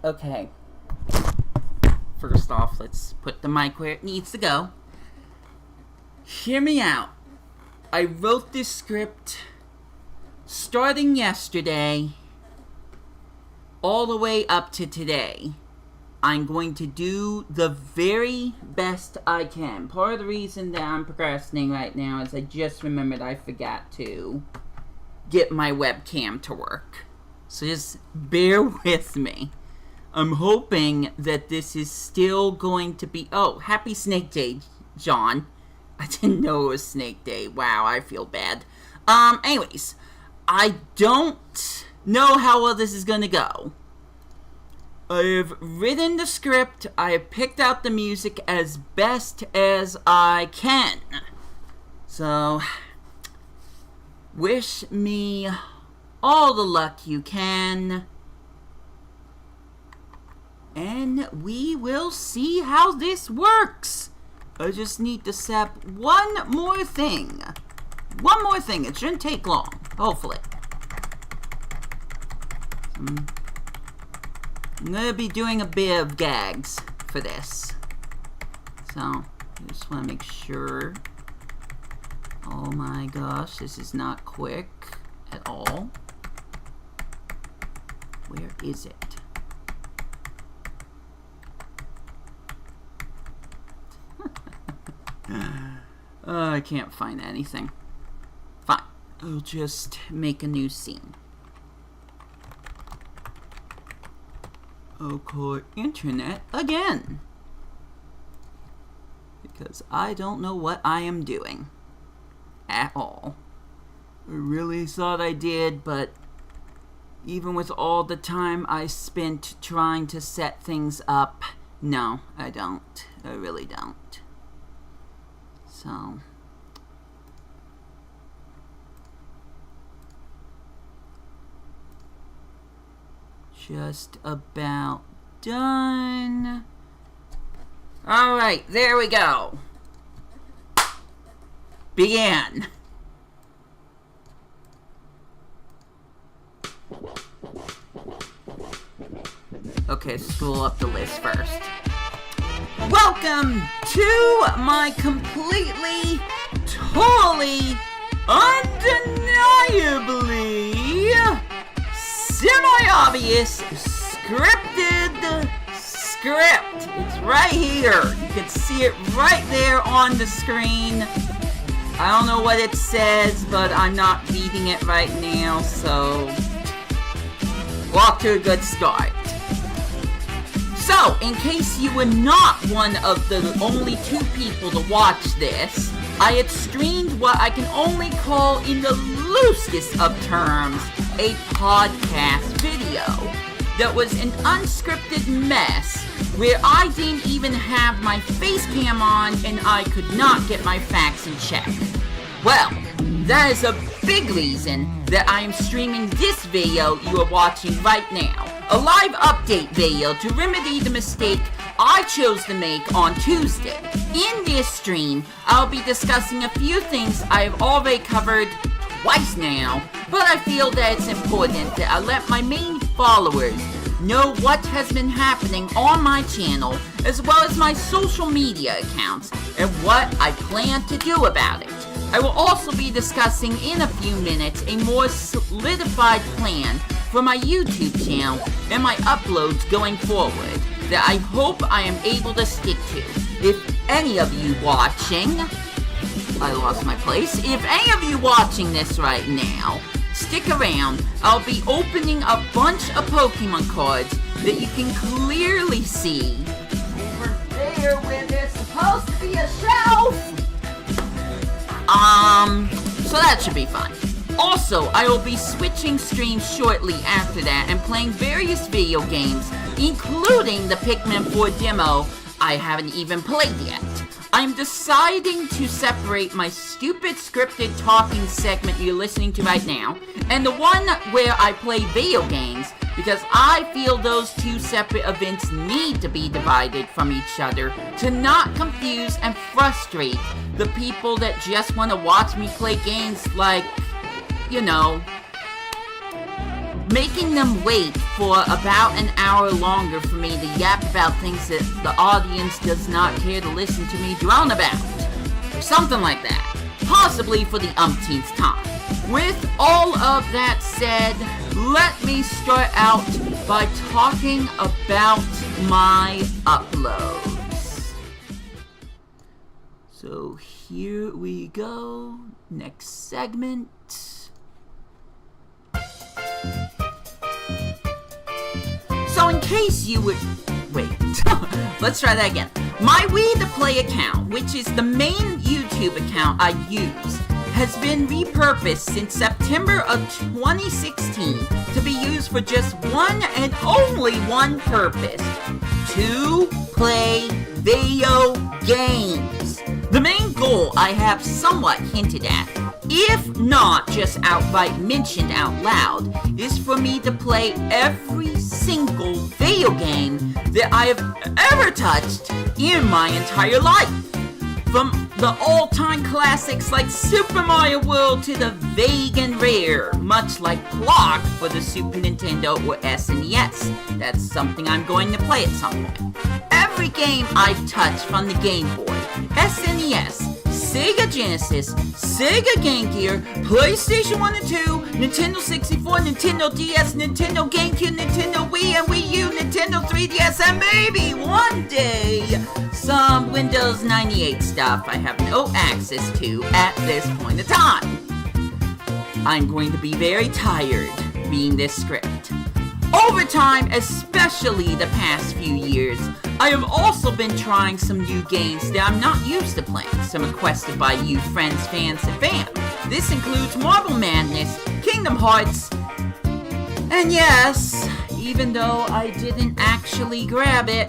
Okay. First off, let's put the mic where it needs to go. Hear me out. I wrote this script starting yesterday all the way up to today. I'm going to do the very best I can. Part of the reason that I'm procrastinating right now is I just remembered I forgot to get my webcam to work. So just bear with me. I'm hoping that this is still going to be... Oh, happy Snake Day, John. I didn't know it was Snake Day. Wow, I feel bad. Anyways, I don't know how well this is going to go. I've written the script. I have picked out the music as best as I can. So, wish me all the luck you can. And we will see how this works. I just need to set up one more thing. One more thing. It shouldn't take long, hopefully. I'm going to be doing a bit of gags for this. So, I just want to make sure. Oh my gosh, this is not quick at all. Where is it? I can't find anything. Fine. I'll just make a new scene. I'll call it internet again. Because I don't know what I am doing. At all. I really thought I did, but even with all the time I spent trying to set things up, no, I don't. I really don't. So, just about done. Alright, there we go. Begin. Okay, scroll up the list first. Welcome to my completely, totally, undeniably semi-obvious scripted script. It's right here. You can see it right there on the screen. I don't know what it says, but I'm not reading it right now, so we're off to a good start. So, in case you were not one of the only 2 people to watch this, I had streamed what I can only call, in the loosest of terms, a podcast video that was an unscripted mess where I didn't even have my face cam on and I could not get my facts in check. Well, that is a big reason that I am streaming this video you are watching right now. A live update video to remedy the mistake I chose to make on Tuesday. In this stream, I'll be discussing a few things I have already covered twice now, but I feel that it's important that I let my main followers know what has been happening on my channel, as well as my social media accounts, and what I plan to do about it. I will also be discussing in a few minutes a more solidified plan for my YouTube channel and my uploads going forward that I hope I am able to stick to. If any of you watching, I lost my place, if any of you watching this right now, stick around, I'll be opening a bunch of Pokemon cards that you can clearly see over there where there's supposed to be a shelf. So that should be fun. Also, I will be switching streams shortly after that and playing various video games, including the Pikmin 4 demo I haven't even played yet. I'm deciding to separate my stupid scripted talking segment you're listening to right now and the one where I play video games, because I feel those 2 separate events need to be divided from each other to not confuse and frustrate the people that just want to watch me play games like, you know, making them wait for about an hour longer for me to yap about things that the audience does not care to listen to me drone about, or something like that, possibly for the umpteenth time. With all of that said, let me start out by talking about my uploads. So here we go, next segment. So in case you would... Wait, let's try that again. My Wii2PLAY account, which is the main YouTube account I use, has been repurposed since September of 2016 to be used for just one and only one purpose: to play video games. The main goal I have somewhat hinted at, if not just outright mentioned out loud, is for me to play every single video game that I have ever touched in my entire life. From the all-time classics like Super Mario World to the vague and rare, much like Block for the Super Nintendo or SNES. That's something I'm going to play at some point. Every game I've touched from the Game Boy, SNES, Sega Genesis, Sega Game Gear, PlayStation 1 and 2, Nintendo 64, Nintendo DS, Nintendo GameCube, Nintendo Wii and Wii U, Nintendo 3DS, and maybe one day some Windows 98 stuff I have no access to at this point in time. I'm going to be very tired reading this script. Over time, especially the past few years, I have also been trying some new games that I'm not used to playing, some requested by you friends, fans, and fam. This includes Marble Madness, Kingdom Hearts, and yes, even though I didn't actually grab it,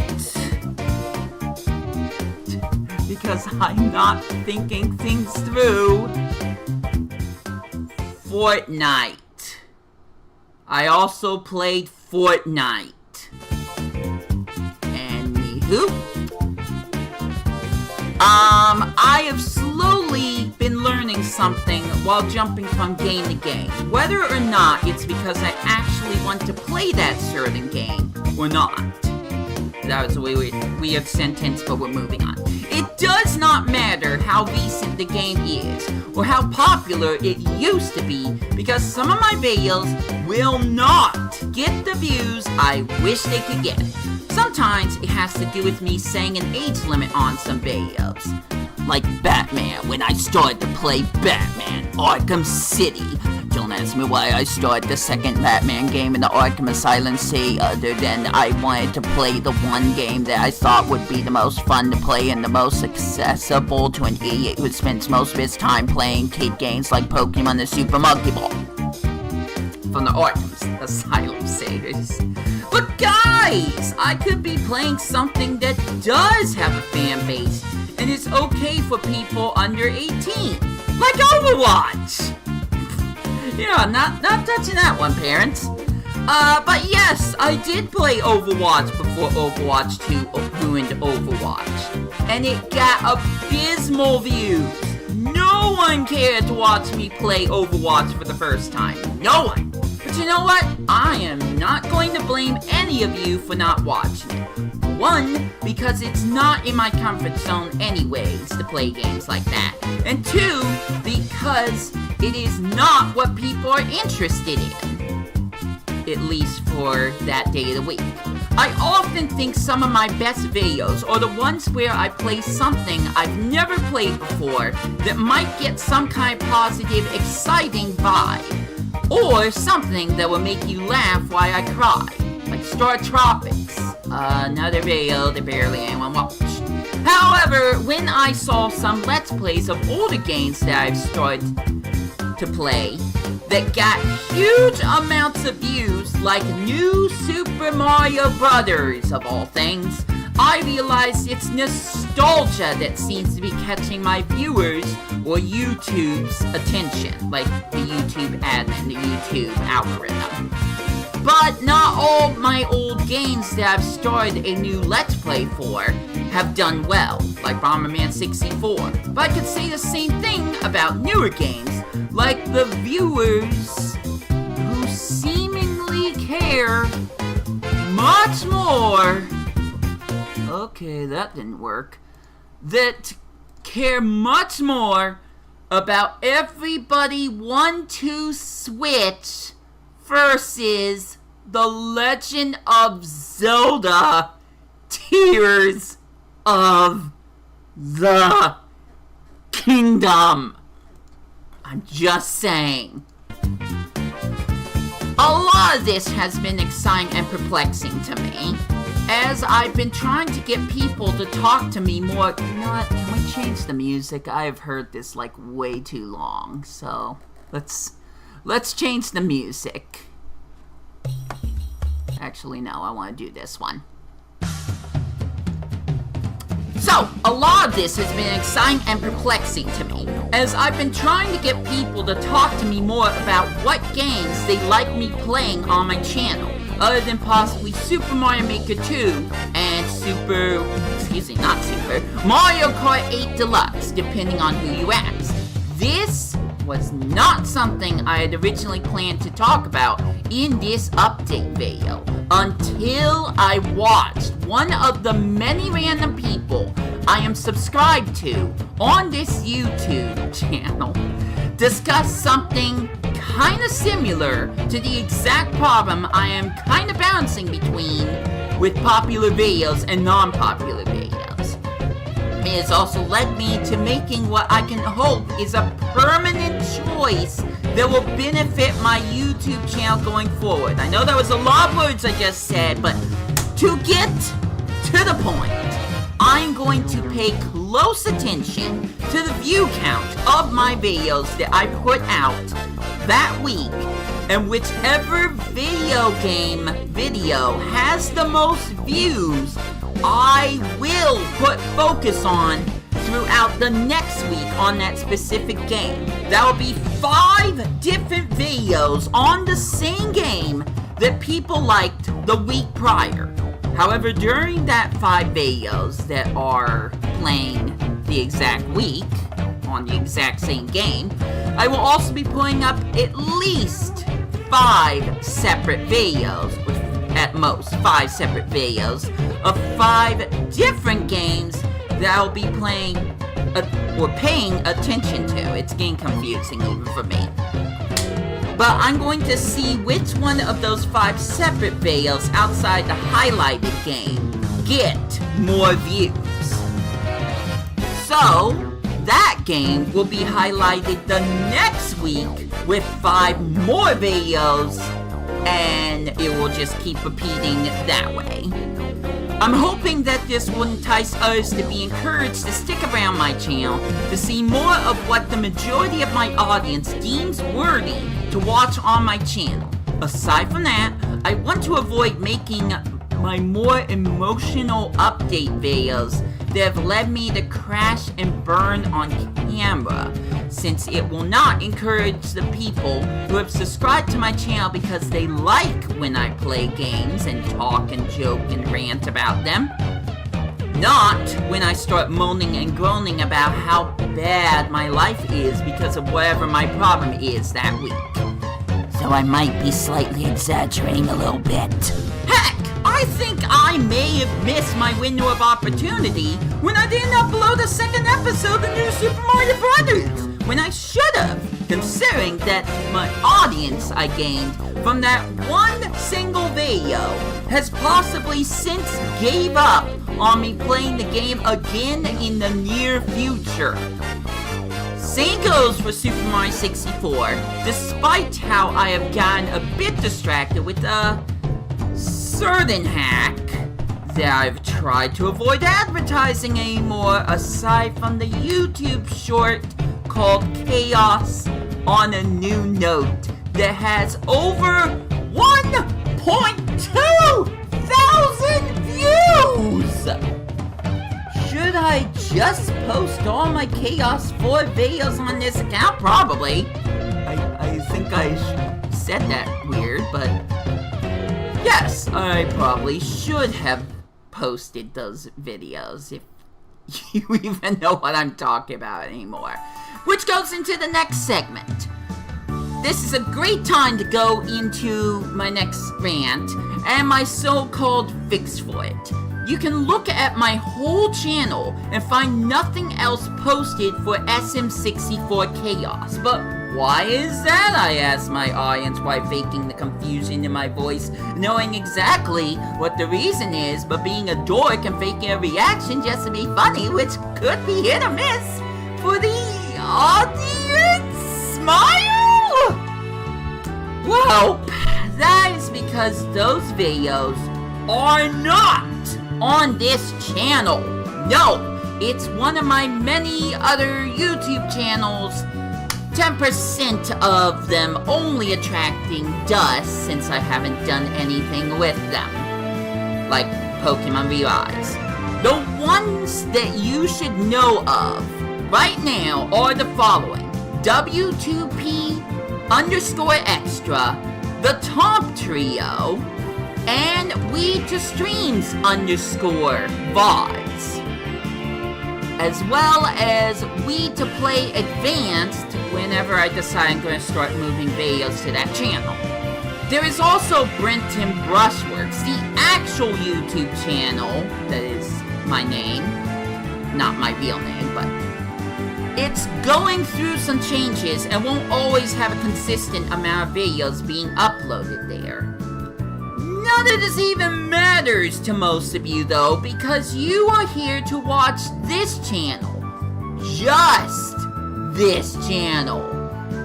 because I'm not thinking things through, Fortnite. I also played Fortnite. Anywho, I have slowly been learning something while jumping from game to game. Whether or not it's because I actually want to play that certain game or not. That was a weird sentence, but we're moving on. It does not matter how recent the game is, or how popular it used to be, because some of my videos will not get the views I wish they could get. Sometimes it has to do with me saying an age limit on some videos. Like Batman, when I started to play Batman Arkham City. Don't ask me why I started the second Batman game in the Arkham Asylum City, other than I wanted to play the one game that I thought would be the most fun to play and the most accessible to an idiot who spends most of his time playing kid games like Pokemon and Super Monkey Ball. From the Arkham Asylum series. But guys, I could be playing something that does have a fan base and is okay for people under 18, like Overwatch. Yeah, not touching that one, parents. But yes, I did play Overwatch before Overwatch 2 ruined Overwatch, and it got abysmal views. No one cared to watch me play Overwatch for the first time. No one. But you know what? I am not going to blame any of you for not watching it. One, because it's not in my comfort zone anyways to play games like that. And two, because it is not what people are interested in. At least for that day of the week. I often think some of my best videos are the ones where I play something I've never played before that might get some kind of positive, exciting vibe. Or something that will make you laugh while I cry. Like Star Tropics. Another video that barely anyone watched. However, when I saw some Let's Plays of older games that I've started to play that got huge amounts of views, like New Super Mario Brothers of all things, I realized it's nostalgia that seems to be catching my viewers or YouTube's attention, like the YouTube admin, the YouTube algorithm. But not all my old games that I've started a new Let's Play for have done well, like Bomberman 64. But I could say the same thing about newer games, like the viewers who seemingly care much more. Okay, that didn't work. That care much more about everybody 1-2 Switch versus The Legend of Zelda Tears of the Kingdom. I'm just saying. A lot of this has been exciting and perplexing to me, as I've been trying to get people to talk to me more. You know what? Can we change the music? I have heard this like way too long, so let's change the music. Actually, no, I want to do this one. So, a lot of this has been exciting and perplexing to me, as I've been trying to get people to talk to me more about what games they like me playing on my channel, other than possibly Super Mario Maker 2 and Mario Kart 8 Deluxe, depending on who you ask. This was not something I had originally planned to talk about in this update video, until I watched one of the many random people I am subscribed to on this YouTube channel discuss something kinda similar to the exact problem I am kinda bouncing between with popular videos and non-popular videos. It has also led me to making what I can hope is a permanent choice that will benefit my YouTube channel going forward. I know that was a lot of words I just said, but to get to the point, I'm going to pay close attention to the view count of my videos that I put out that week, and whichever video game video has the most views, I will put focus on throughout the next week on that specific game. That will be 5 different videos on the same game that people liked the week prior. However, during that 5 videos that are playing the exact week on the exact same game, I will also be putting up at least 5 separate videos, with at most 5 separate videos of 5 different games that I'll be playing or paying attention to. It's getting confusing even for me. But I'm going to see which one of those 5 separate videos outside the highlighted game get more views. So, that game will be highlighted the next week with 5 more videos, and it will just keep repeating that way. I'm hoping that this will entice others to be encouraged to stick around my channel to see more of what the majority of my audience deems worthy to watch on my channel. Aside from that, I want to avoid making my more emotional update videos that have led me to crash and burn on camera, since it will not encourage the people who have subscribed to my channel because they like when I play games and talk and joke and rant about them. Not when I start moaning and groaning about how bad my life is because of whatever my problem is that week. So I might be slightly exaggerating a little bit. Heck! I think I may have missed my window of opportunity when I didn't upload a second episode of New Super Mario Brothers, when I should have, considering that my audience I gained from that one single video has possibly since gave up on me playing the game again in the near future. Same goes for Super Mario 64, despite how I have gotten a bit distracted with a certain hack that I've tried to avoid advertising anymore, aside from the YouTube short called Chaos on a New Note that has over 1.2 thousand views! Should I just post all my Chaos 4 videos on this account? Probably. I think I said that weird, but yes, I probably should have posted those videos, if you even know what I'm talking about anymore. Which goes into the next segment. this is a great time to go into my next rant and my so-called fix for it. You can look at my whole channel and find nothing else posted for SM64 Chaos. But why is that, I ask my audience while faking the confusion in my voice, knowing exactly what the reason is, but being a dork and faking a reaction just to be funny, which could be hit or miss for the audience smile? Well, that is because those videos are not on this channel. No, it's one of my many other YouTube channels, 10% of them only attracting dust since I haven't done anything with them, like Pokemon Realize. The ones that you should know of right now are the following: W2P_extra, the Top Trio, and Wii2Streams_VODs, as well as Wii2PLAY Advanced whenever I decide I'm going to start moving videos to that channel. There is also Brenton Brushworks, the actual YouTube channel that is my name, not my real name, but it's going through some changes and won't always have a consistent amount of videos being uploaded there. None of this even matters to most of you though, because you are here to watch this channel. Just this channel.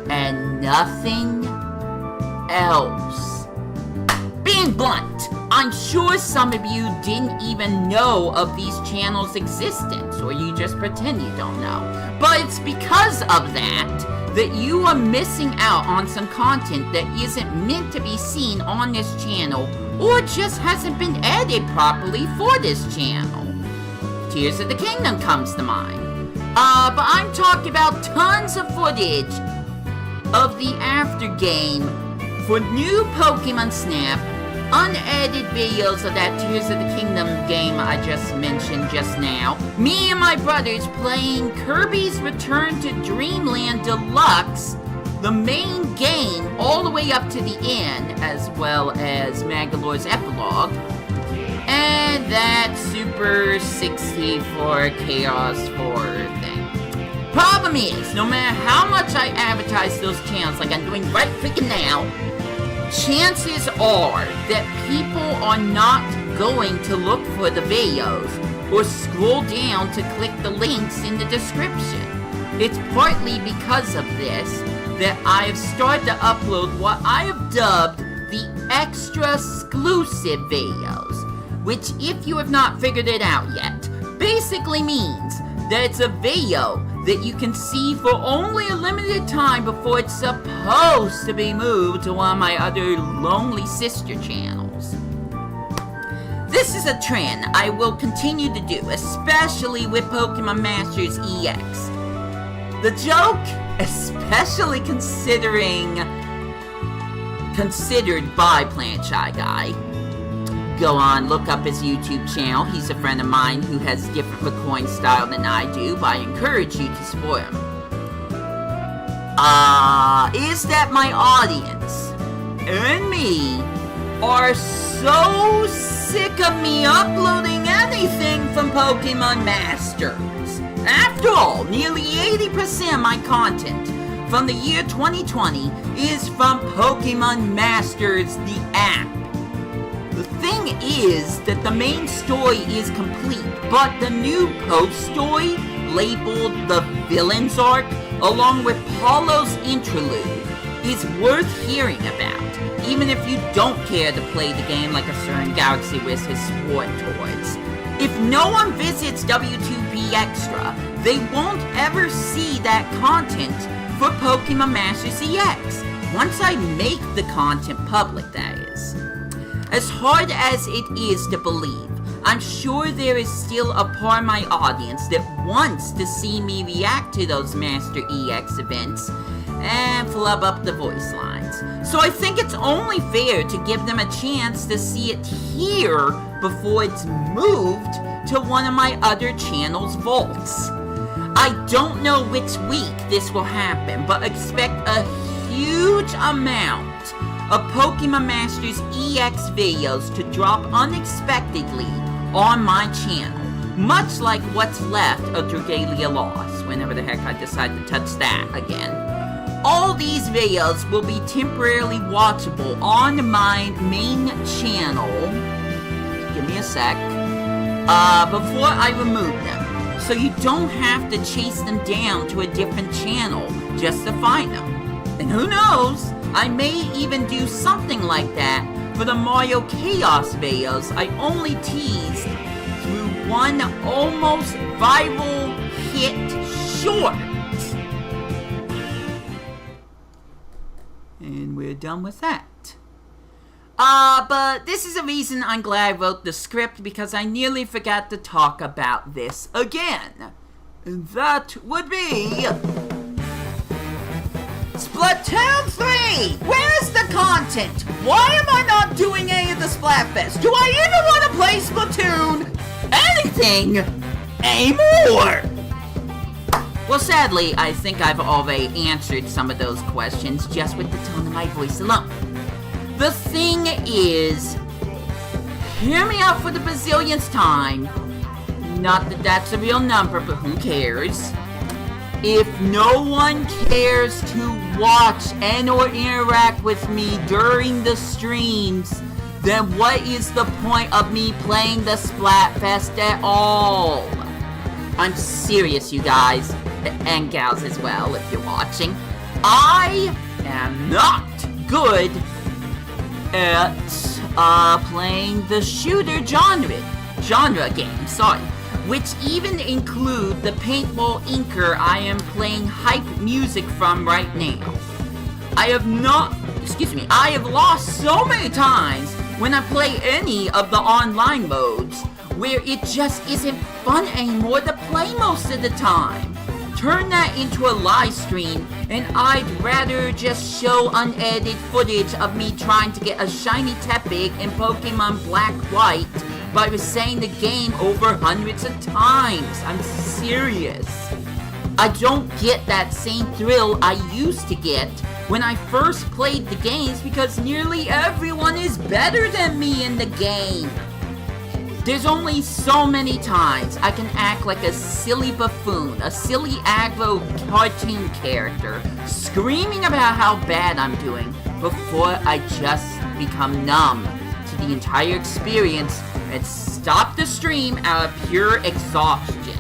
And nothing else. Being blunt, I'm sure some of you didn't even know of these channels' existence, or you just pretend you don't know. But it's because of that you are missing out on some content that isn't meant to be seen on this channel, or just hasn't been edited properly for this channel. Tears of the Kingdom comes to mind. But I'm talking about tons of footage of the after game for new Pokemon Snap, unedited videos of that Tears of the Kingdom game I just mentioned just now, me and my brothers playing Kirby's Return to Dreamland Deluxe, the main game all the way up to the end, as well as Magalore's Epilogue, and that Super 64 Chaos 4 thing. Problem is, no matter how much I advertise those channels like I'm doing right freaking now, chances are that people are not going to look for the videos or scroll down to click the links in the description. It's partly because of this that I have started to upload what I have dubbed the extra exclusive videos, which, if you have not figured it out yet, basically means that it's a video that you can see for only a limited time before it's supposed to be moved to one of my other lonely sister channels. This is a trend I will continue to do, especially with Pokemon Masters EX. The joke, especially considered by Plant Shy Guy. Go on, look up his YouTube channel. He's a friend of mine who has different recording style than I do, but I encourage you to support him. Is that my audience and me are so sick of me uploading anything from Pokemon Masters. After all, nearly 80% of my content from the year 2020 is from Pokemon Masters, the app. The thing is that the main story is complete, but the new post-story, labeled the Villains Arc, along with Paulo's interlude, is worth hearing about, even if you don't care to play the game like a certain Galaxy Wiz has sworn towards. If no one visits W2P_extra, they won't ever see that content for Pokemon Masters EX, once I make the content public, that is. As hard as it is to believe, I'm sure there is still a part of my audience that wants to see me react to those Master EX events and flub up the voice lines. So I think it's only fair to give them a chance to see it here before it's moved to one of my other channel's vaults. I don't know which week this will happen, but expect a huge amount of Pokemon Masters EX videos to drop unexpectedly on my channel. Much like what's left of Dragalia Lost, whenever the heck I decide to touch that again. All these videos will be temporarily watchable on my main channel. Give me a sec. Before I remove them. So you don't have to chase them down to a different channel just to find them. And who knows, I may even do something like that for the Mario Chaos videos I only teased through one almost viral hit short. And we're done with that. But this is a reason I'm glad I wrote the script, because I nearly forgot to talk about this again. And that would be... Splatoon 3! Where's the content? Why am I not doing any of the Splatfest? Do I even want to play Splatoon? Anything anymore? Well, sadly, I think I've already answered some of those questions just with the tone of my voice alone. The thing is, hear me out for the bazillionth time. Not that that's a real number, but who cares? If no one cares to watch and or interact with me during the streams, then what is the point of me playing the Splatfest at all? I'm serious, you guys, and gals as well, if you're watching. I am not good at playing the shooter genre game, sorry, which even include the paintball inker I am playing hype music from right now. I have lost so many times when I play any of the online modes where it just isn't fun anymore to play most of the time. Turn that into a live stream, and I'd rather just show unedited footage of me trying to get a shiny Tepig in Pokemon Black/White by resetting the game over hundreds of times. I'm serious. I don't get that same thrill I used to get when I first played the games, because nearly everyone is better than me in the game. There's only so many times I can act like a silly buffoon, a silly aggro cartoon character, screaming about how bad I'm doing before I just become numb to the entire experience and stop the stream out of pure exhaustion.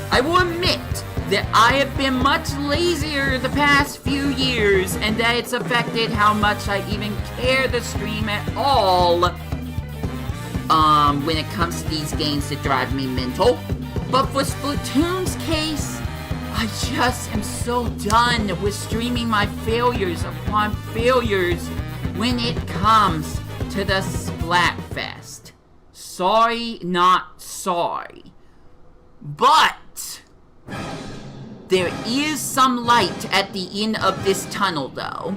I will admit that I have been much lazier the past few years, and that it's affected how much I even care to stream at all. When it comes to these games that drive me mental. But for Splatoon's case, I just am so done with streaming my failures upon failures when it comes to the Splatfest. Sorry, not sorry. But there is some light at the end of this tunnel, though.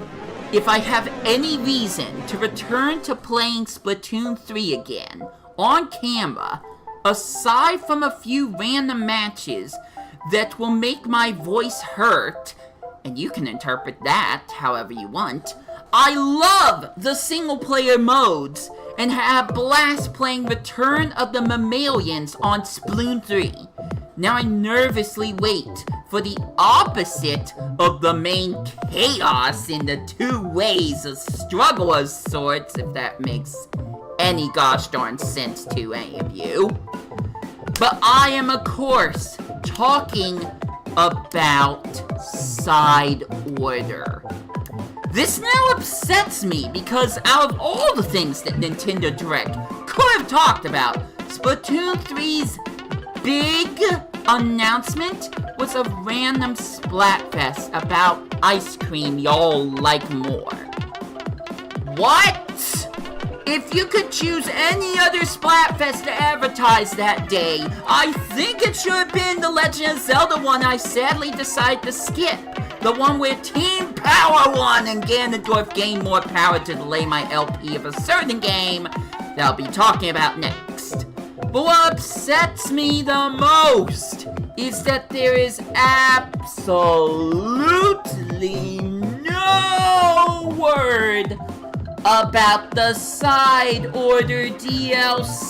If I have any reason to return to playing Splatoon 3 again, on camera, aside from a few random matches that will make my voice hurt, and you can interpret that however you want, I love the single-player modes, and have a blast playing Return of the Mammalians on Splatoon 3. Now I nervously wait for the opposite of the main chaos in the two ways of struggle of sorts, if that makes any gosh darn sense to any of you. But I am, of course, talking about Side Order. This now upsets me because out of all the things that Nintendo Direct could have talked about, Splatoon 3's big announcement was a random Splatfest about ice cream y'all like more. What? If you could choose any other Splatfest to advertise that day, I think it should have been the Legend of Zelda one I sadly decided to skip. The one where Team Power won and Ganondorf gained more power to delay my LP of a certain game that I'll be talking about next. But what upsets me the most is that there is absolutely no no word about the side order DLC.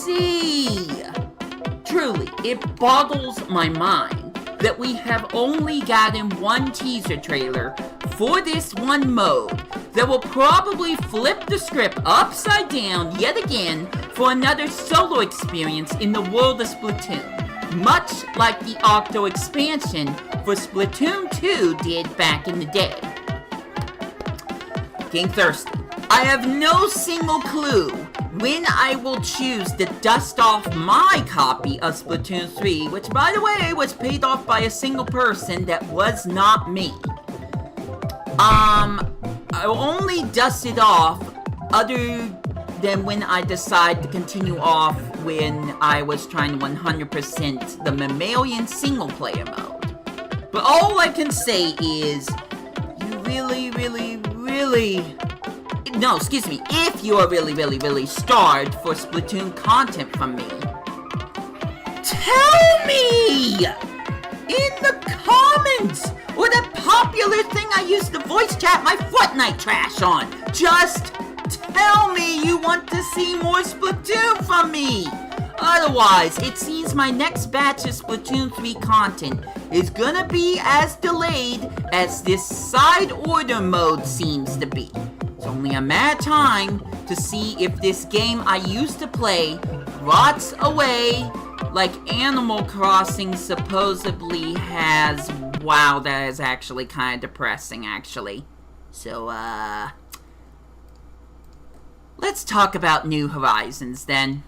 Truly, it boggles my mind that we have only gotten one teaser trailer for this one mode that will probably flip the script upside down yet again for another solo experience in the world of Splatoon, much like the Octo expansion for Splatoon 2 did back in the day. Getting thirsty. I have no single clue when I will choose to dust off my copy of Splatoon 3, which, by the way, was paid off by a single person that was not me. I will only dust it off other than when I decide to continue off when I was trying to 100% the mammalian single player mode. But all I can say is, you if you are really starved for Splatoon content from me, tell me in the comments, or that popular thing I used to voice chat my Fortnite trash on. Just tell me you want to see more Splatoon from me. Otherwise, it seems my next batch of Splatoon 3 content is gonna be as delayed as this side order mode seems to be. It's only a matter of time to see if this game I used to play rots away like Animal Crossing supposedly has. Wow, that is actually kind of depressing, actually. So, let's talk about New Horizons, then.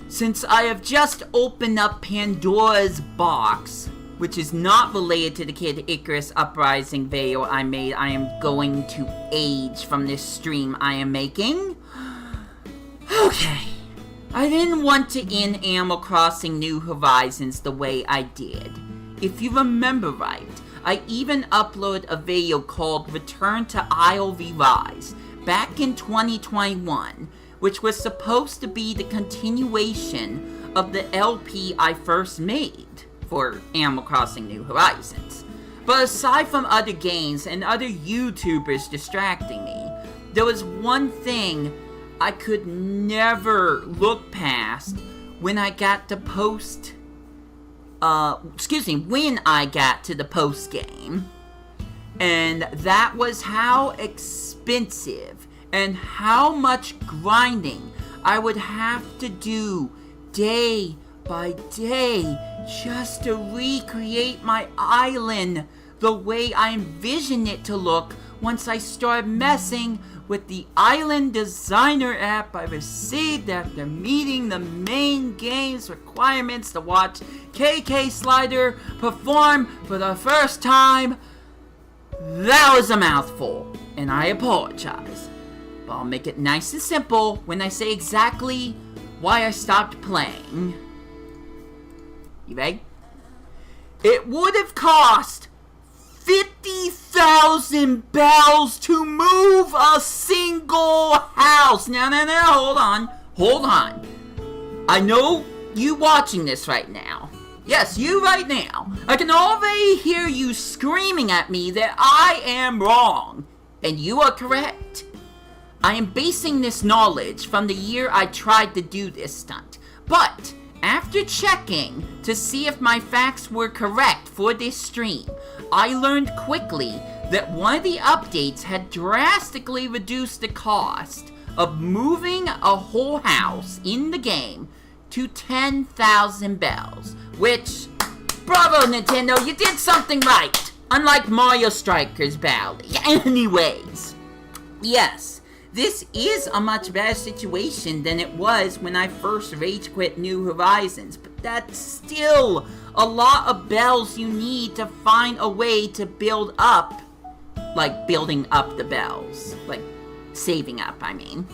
Since I have just opened up Pandora's box, which is not related to the Kid Icarus Uprising video I made, I am going to age from this stream I am making. Okay. I didn't want to end Animal Crossing New Horizons the way I did. If you remember right, I even uploaded a video called Return to Isle V Rise back in 2021, which was supposed to be the continuation of the LP I first made for Animal Crossing New Horizons. But aside from other games and other YouTubers distracting me, there was one thing I could never look past when I got to when I got to the post game. And that was how expensive and how much grinding I would have to do day by day just to recreate my island the way I envisioned it to look once I started messing with the Island Designer app I received after meeting the main game's requirements to watch KK Slider perform for the first time. That was a mouthful, and I apologize. But I'll make it nice and simple when I say exactly why I stopped playing. You ready? It would have cost 50,000 bells to move a single house. Now, hold on. I know you watching this right now. Yes, you right now. I can already hear you screaming at me that I am wrong. And you are correct. I am basing this knowledge from the year I tried to do this stunt. But after checking to see if my facts were correct for this stream, I learned quickly that one of the updates had drastically reduced the cost of moving a whole house in the game to 10,000 bells. Which, bravo Nintendo, you did something right! Unlike Mario Strikers Valley. Anyways, yes. This is a much better situation than it was when I first rage quit New Horizons, but that's still a lot of bells you need to find a way to build up, like building up the bells, like saving up, I mean.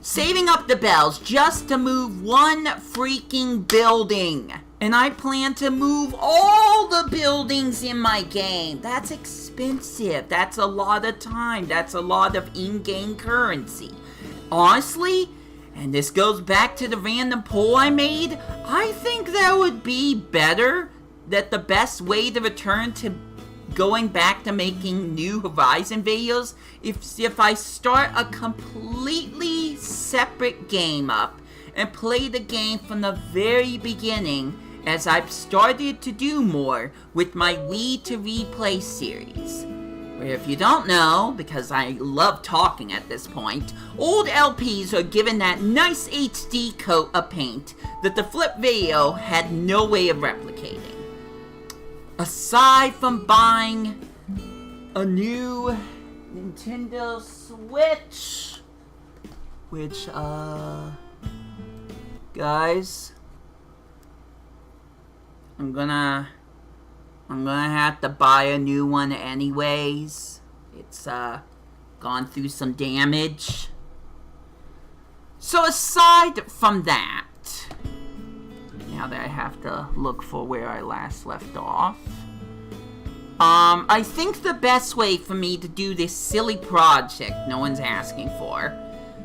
Saving up the bells just to move one freaking building. And I plan to move all the buildings in my game. That's expensive. That's a lot of time. That's a lot of in-game currency. Honestly, and this goes back to the random poll I made, I think that would be better that the best way to return to going back to making New Horizon videos is if I start a completely separate game up and play the game from the very beginning, as I've started to do more with my Wii2PLAY series. Where, if you don't know, because I love talking at this point, old LPs are given that nice HD coat of paint that the flip video had no way of replicating. Aside from buying a new Nintendo Switch, which, guys, I'm gonna have to buy a new one anyways. It's, gone through some damage. So aside from that, now that I have to look for where I last left off, I think the best way for me to do this silly project no one's asking for,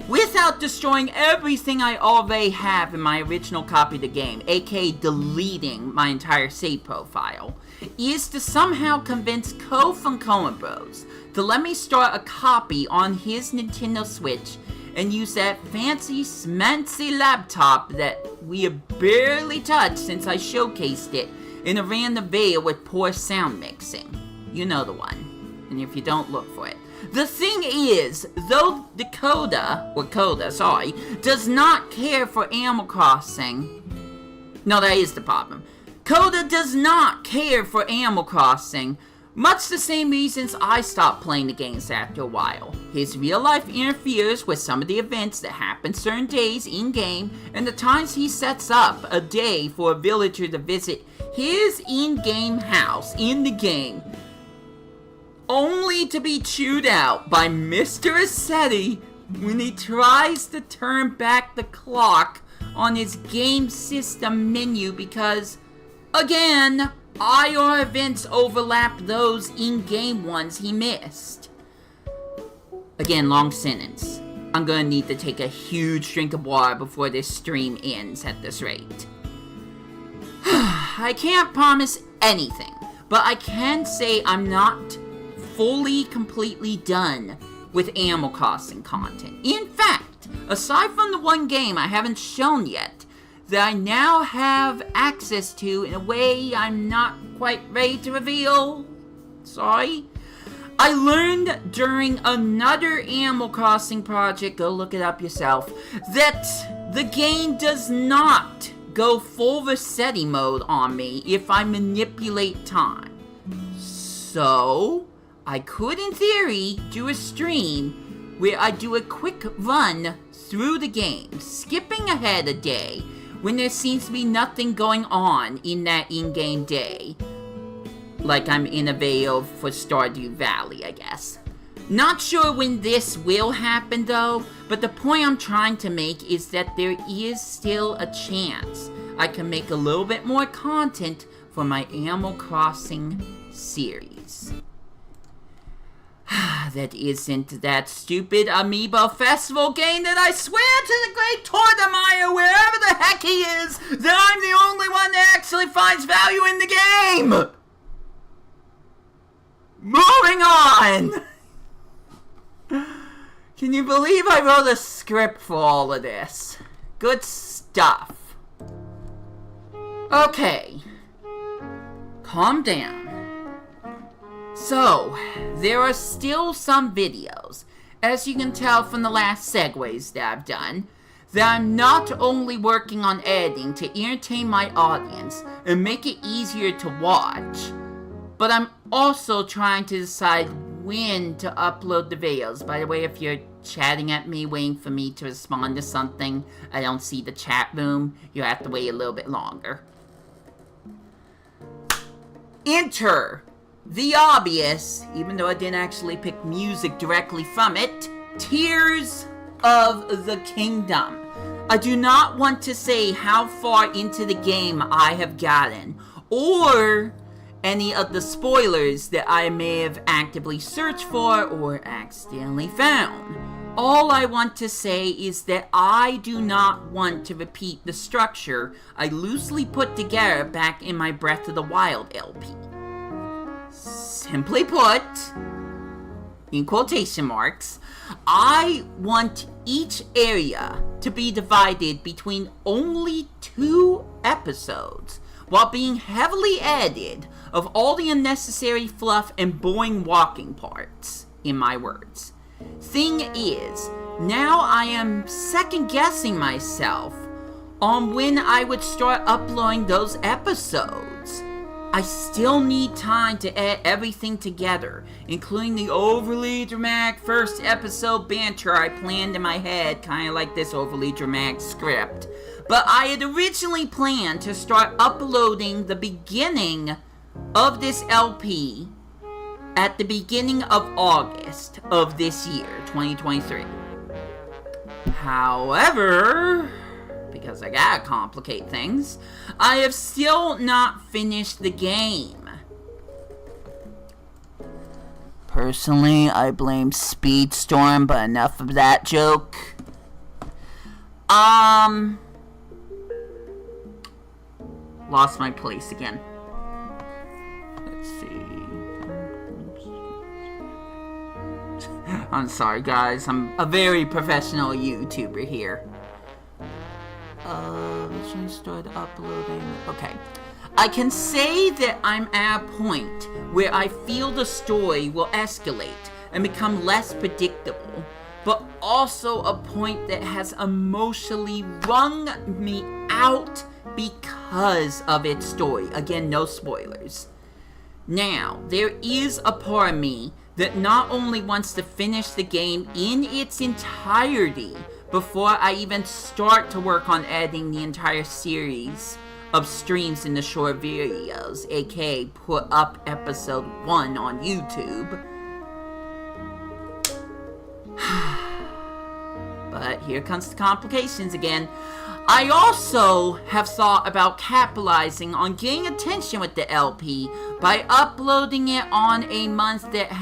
without destroying everything I already have in my original copy of the game, aka deleting my entire save profile, is to somehow convince Ko from Coen Bros to let me start a copy on his Nintendo Switch and use that fancy smancy laptop that we have barely touched since I showcased it in a random video with poor sound mixing. You know the one. And if you don't, look for it. The thing is, though Coda does not care for Animal Crossing. No, that is the problem. Coda does not care for Animal Crossing, much the same reasons I stopped playing the games after a while. His real life interferes with some of the events that happen certain days in-game, and the times he sets up a day for a villager to visit his in-game house in the game, only to be chewed out by Mr. Assetti when he tries to turn back the clock on his game system menu because, again, IR events overlap those in-game ones he missed. Again, long sentence. I'm gonna need to take a huge drink of water before this stream ends at this rate. I can't promise anything, but I can say I'm not fully, completely done with Animal Crossing content. In fact, aside from the one game I haven't shown yet, that I now have access to in a way I'm not quite ready to reveal. Sorry. I learned during another Animal Crossing project, go look it up yourself, that the game does not go full Rossetti mode on me if I manipulate time. So, I could in theory do a stream where I do a quick run through the game, skipping ahead a day, when there seems to be nothing going on in that in-game day. Like I'm in a video for Stardew Valley, I guess. Not sure when this will happen though, but the point I'm trying to make is that there is still a chance I can make a little bit more content for my Animal Crossing series. That isn't that stupid Amiibo Festival game that I swear to the great Tordemeyer, wherever the heck he is, that I'm the only one that actually finds value in the game! Moving on! Can you believe I wrote a script for all of this? Good stuff. Okay. Calm down. So, there are still some videos, as you can tell from the last segues that I've done, that I'm not only working on editing to entertain my audience and make it easier to watch, but I'm also trying to decide when to upload the videos. By the way, if you're chatting at me, waiting for me to respond to something, I don't see the chat room, you'll have to wait a little bit longer. Enter the obvious, even though I didn't actually pick music directly from it, Tears of the Kingdom. I do not want to say how far into the game I have gotten, or any of the spoilers that I may have actively searched for or accidentally found. All I want to say is that I do not want to repeat the structure I loosely put together back in my Breath of the Wild LP. Simply put, in quotation marks, I want each area to be divided between only 2 episodes, while being heavily edited of all the unnecessary fluff and boring walking parts, in my words. Thing is, now I am second-guessing myself on when I would start uploading those episodes. I still need time to edit everything together, including the overly dramatic first episode banter I planned in my head, kind of like this overly dramatic script. But I had originally planned to start uploading the beginning of this LP at the beginning of August of this year, 2023. However, because I gotta complicate things, I have still not finished the game. Personally, I blame Speedstorm, but enough of that joke. Lost my place again. Let's see. I'm sorry, guys. I'm a very professional YouTuber here. Let's just start uploading. Okay. I can say that I'm at a point where I feel the story will escalate and become less predictable, but also a point that has emotionally wrung me out because of its story. Again, no spoilers. Now, there is a part of me that not only wants to finish the game in its entirety before I even start to work on editing the entire series of streams into short videos, aka put up episode 1 on YouTube. But here comes the complications again. I also have thought about capitalizing on getting attention with the LP by uploading it on a month that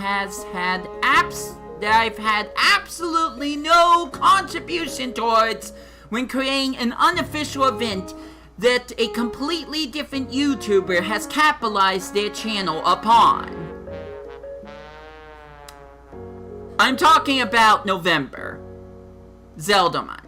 I've had absolutely no contribution towards when creating an unofficial event that a completely different YouTuber has capitalized their channel upon. I'm talking about November, Zelda month.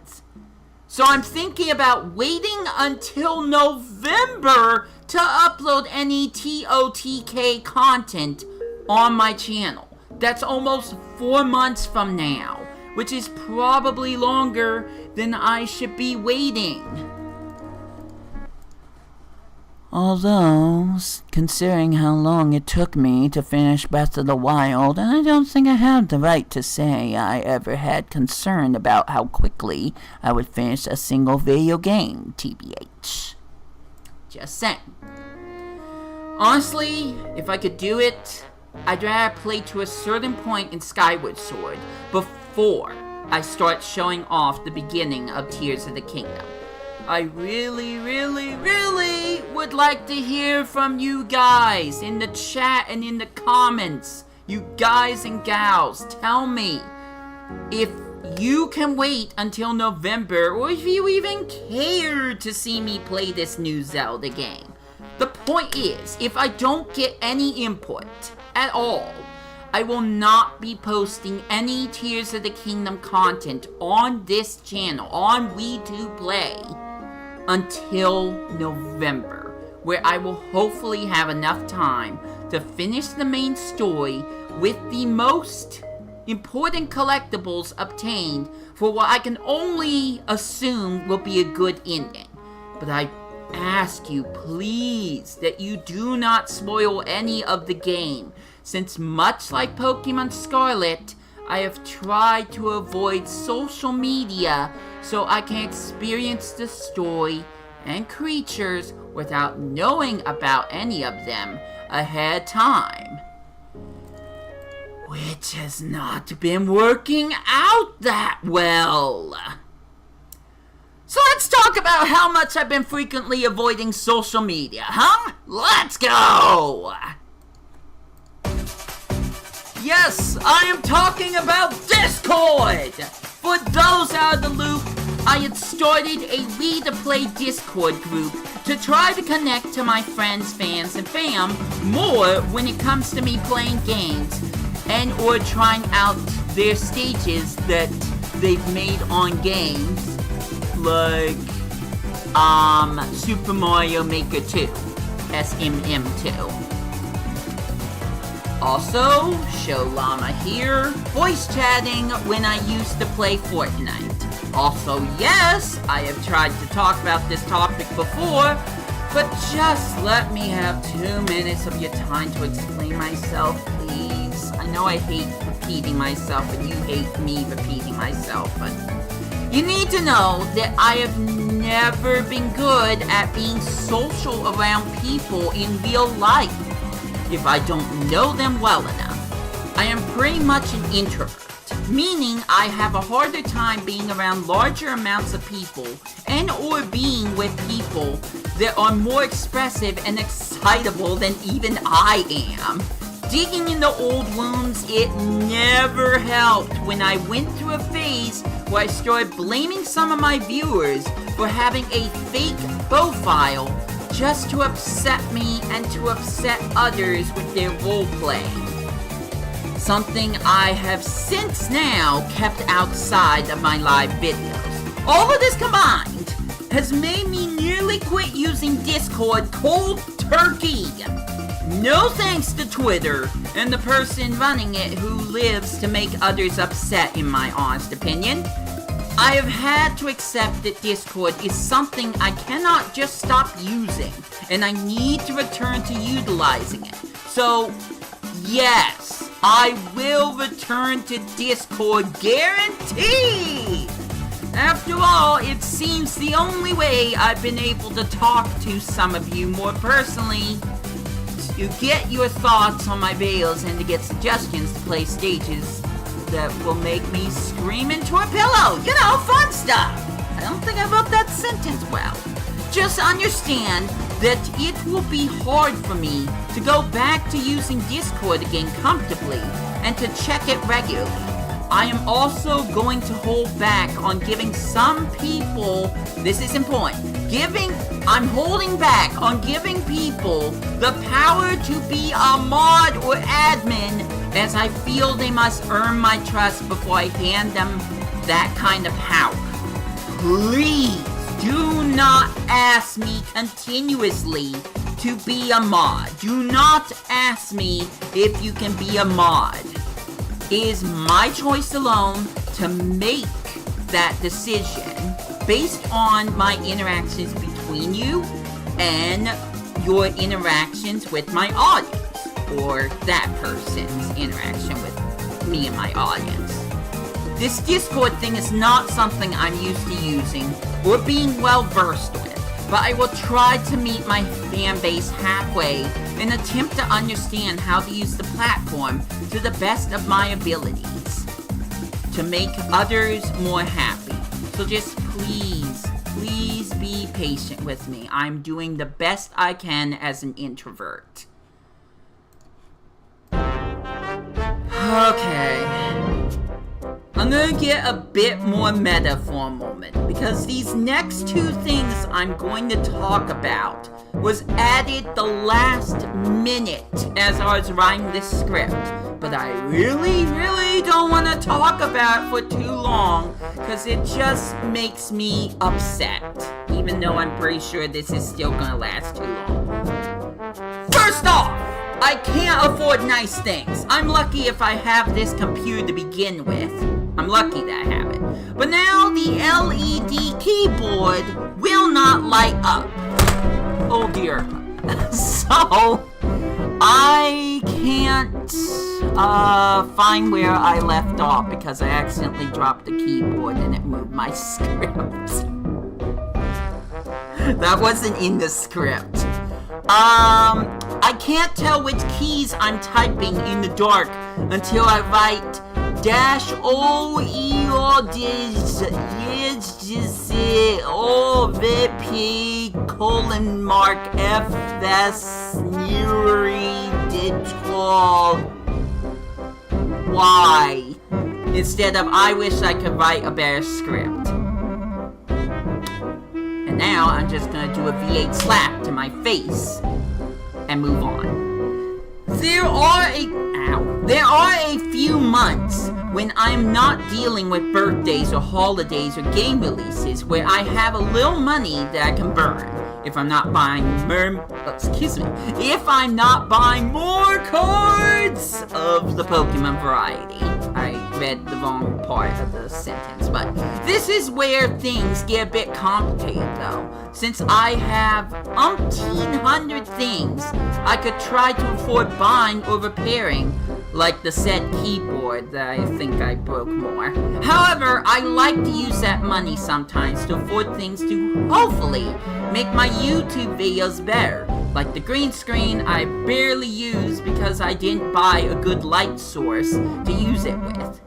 So I'm thinking about waiting until November to upload any TOTK content on my channel. That's almost 4 months from now, which is probably longer than I should be waiting. Although, considering how long it took me to finish Breath of the Wild, I don't think I have the right to say I ever had concern about how quickly I would finish a single video game, TBH. Just saying. Honestly, if I could do it, I'd rather play to a certain point in Skyward Sword before I start showing off the beginning of Tears of the Kingdom. I really would like to hear from you guys in the chat and in the comments. You guys and gals, tell me if you can wait until November, or if you even care to see me play this new Zelda game. The point is, if I don't get any input at all, I will not be posting any Tears of the Kingdom content on this channel, on Wii2PLAY, until November, where I will hopefully have enough time to finish the main story with the most important collectibles obtained for what I can only assume will be a good ending. But I ask you, please, that you do not spoil any of the game, since much like Pokemon Scarlet, I have tried to avoid social media so I can experience the story and creatures without knowing about any of them ahead of time. Which has not been working out that well. So let's talk about how much I've been frequently avoiding social media, huh? Let's go! Yes, I am talking about Discord! For those out of the loop, I had started a Wii2PLAY Discord group to try to connect to my friends, fans, and fam more when it comes to me playing games and or trying out their stages that they've made on games like Super Mario Maker 2, SMM2. Also, Show Llama here, voice chatting when I used to play Fortnite. Also, yes, I have tried to talk about this topic before, but just let me have 2 minutes of your time to explain myself, please. I know I hate repeating myself, and you hate me repeating myself, but you need to know that I have never been good at being social around people in real life if I don't know them well enough. I am pretty much an introvert, meaning I have a harder time being around larger amounts of people and or being with people that are more expressive and excitable than even I am. Digging into old wounds, it never helped when I went through a phase where I started blaming some of my viewers for having a fake profile just to upset me and to upset others with their roleplay. Something I have since now kept outside of my live videos. All of this combined has made me nearly quit using Discord cold turkey. No thanks to Twitter and the person running it who lives to make others upset, in my honest opinion. I have had to accept that Discord is something I cannot just stop using, and I need to return to utilizing it. So, yes, I will return to Discord, guaranteed! After all, it seems the only way I've been able to talk to some of you more personally, to get your thoughts on my videos and to get suggestions to play stages that will make me scream into a pillow. You know, fun stuff. I don't think I wrote that sentence well. Just understand that it will be hard for me to go back to using Discord again comfortably and to check it regularly. I am also going to hold back on giving some people, this is important, I'm holding back on giving people the power to be a mod or admin, as I feel they must earn my trust before I hand them that kind of power. Please do not ask me continuously to be a mod. Do not ask me if you can be a mod. It is my choice alone to make that decision based on my interactions between you and your interactions with my audience, or that person's interaction with me and my audience. This Discord thing is not something I'm used to using or being well versed with, but I will try to meet my fan base halfway and attempt to understand how to use the platform to the best of my abilities to make others more happy. So just please be patient with me. I'm doing the best I can as an introvert. Okay. I'm gonna get a bit more meta for a moment, because these next two things I'm going to talk about was added the last minute as I was writing this script. But I really don't want to talk about it for too long, because it just makes me upset, even though I'm pretty sure this is still gonna last too long. First off, I can't afford nice things. I'm lucky if I have this computer to begin with. I'm lucky that I have it. But now the LED keyboard will not light up. Oh dear. So, I can't find where I left off because I accidentally dropped the keyboard and it moved my script. That wasn't in the script. I can't tell which keys I'm typing in the dark until I write -OEODIS-OVP:*F-Nuri-Digital why. Instead of, I wish I could write a better script. And now I'm just gonna do a V8 slap to my face and move on. There are a few months when I'm not dealing with birthdays or holidays or game releases where I have a little money that I can burn. If I'm not buying if I'm not buying more cards of the Pokemon variety. I read the wrong part of the sentence, but this is where things get a bit complicated though. Since I have umpteen hundred things I could try to afford buying or repairing, like the said keyboard that I think I broke more. However, I like to use that money sometimes to afford things to hopefully make my YouTube videos better. Like the green screen I barely use because I didn't buy a good light source to use it with.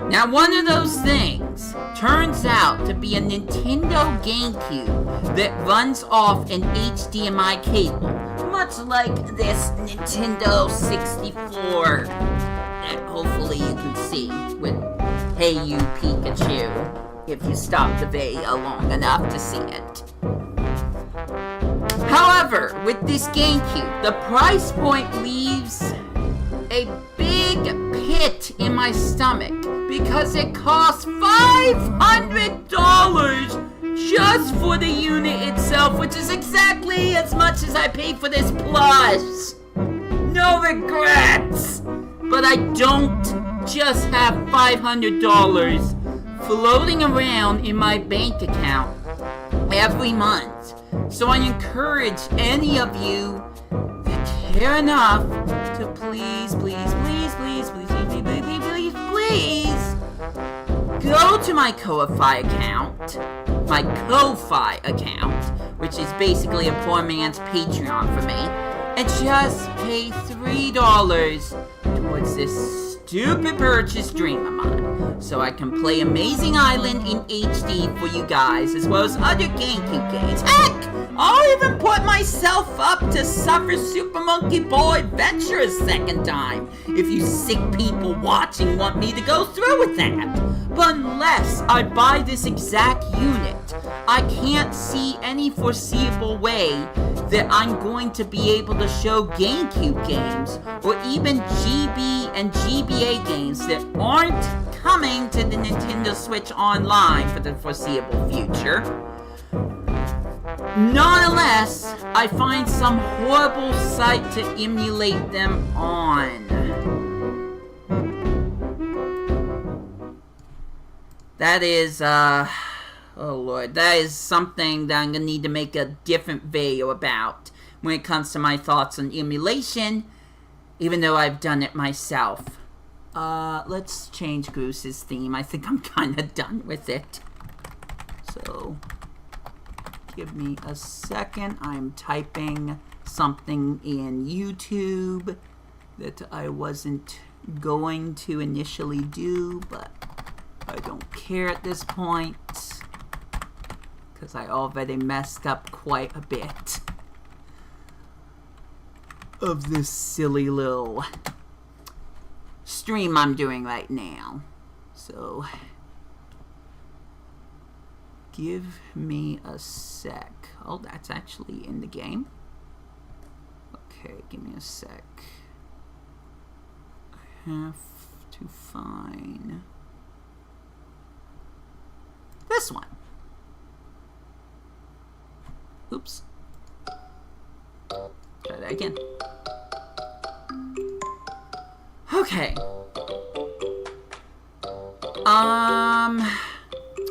Now one of those things turns out to be a Nintendo GameCube that runs off an HDMI cable, much like this Nintendo 64 that hopefully you can see with Hey You Pikachu if you stop the video long enough to see it. However, with this GameCube, the price point leaves a big pit in my stomach because it costs $500 just for the unit itself, which is exactly as much as I paid for this plush. No regrets! But I don't just have $500 floating around in my bank account every month. So I encourage any of you that care enough to please go to my Ko-Fi account, which is basically a poor man's Patreon for me, and just pay $3 towards this stupid purchase dream of mine, so I can play Amazing Island in HD for you guys, as well as other GameCube games. Heck! I'll even put myself up to suffer Super Monkey Ball Adventure a second time, if you sick people watching want me to go through with that. But unless I buy this exact unit, I can't see any foreseeable way that I'm going to be able to show GameCube games, or even GB and GBA games that aren't coming to the Nintendo Switch Online for the foreseeable future. Not unless I find some horrible site to emulate them on. That is, oh lord, that is something that I'm gonna need to make a different video about when it comes to my thoughts on emulation, even though I've done it myself. Let's change Goose's theme. I think I'm kinda done with it. So, give me a second. I'm typing something in YouTube that I wasn't going to initially do, but I don't care at this point, because I already messed up quite a bit of this silly little stream I'm doing right now. So, give me a sec. Oh, that's actually in the game. Okay, give me a sec. I have to find this one. Oops. Try that again. Okay.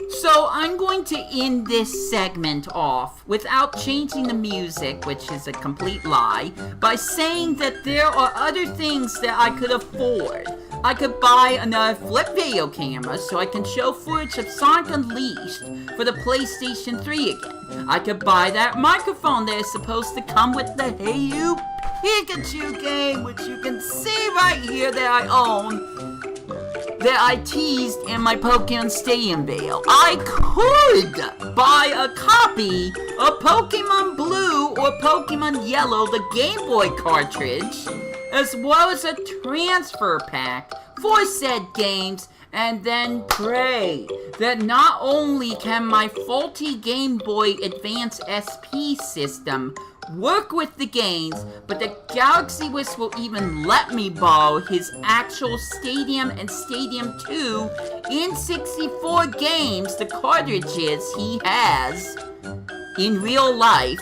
So I'm going to end this segment off without changing the music, which is a complete lie, by saying that there are other things that I could afford. I could buy another flip video camera so I can show footage of Sonic Unleashed for the PlayStation 3 again. I could buy that microphone that is supposed to come with the Hey You Pikachu game, which you can see right here that I own, that I teased in my Pokemon Stadium video. I could buy a copy of Pokemon Blue or Pokemon Yellow, the Game Boy cartridge, as well as a transfer pack for said games, and then pray that not only can my faulty Game Boy Advance SP system work with the games, but that Galaxy Wisp will even let me borrow his actual Stadium and Stadium 2 N64 games, the cartridges he has in real life,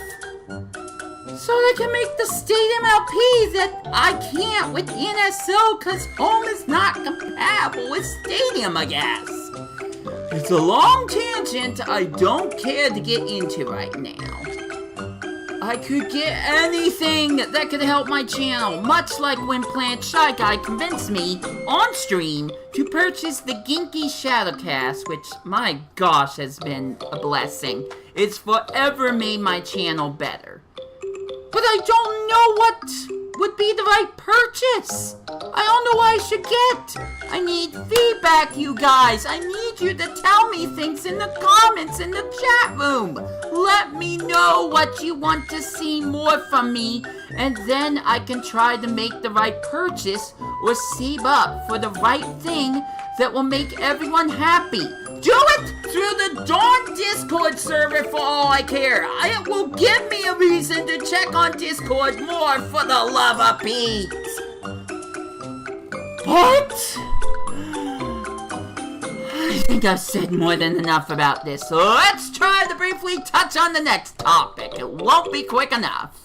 so they can make the Stadium LP that I can't with NSO because home is not compatible with Stadium, I guess. It's a long tangent I don't care to get into right now. I could get anything that could help my channel, much like when Plant Shy Guy convinced me on stream to purchase the Genki Shadowcast, which, my gosh, has been a blessing. It's forever made my channel better. But I don't know what would be the right purchase. I don't know what I should get. I need feedback, you guys. I need you to tell me things in the comments in the chat room. Let me know what you want to see more from me, and then I can try to make the right purchase or save up for the right thing that will make everyone happy. Do it through the Dawn Discord server for all I care. It will give me a reason to check on Discord more for the love of Pete. But I think I've said more than enough about this, so let's try to briefly touch on the next topic. It won't be quick enough.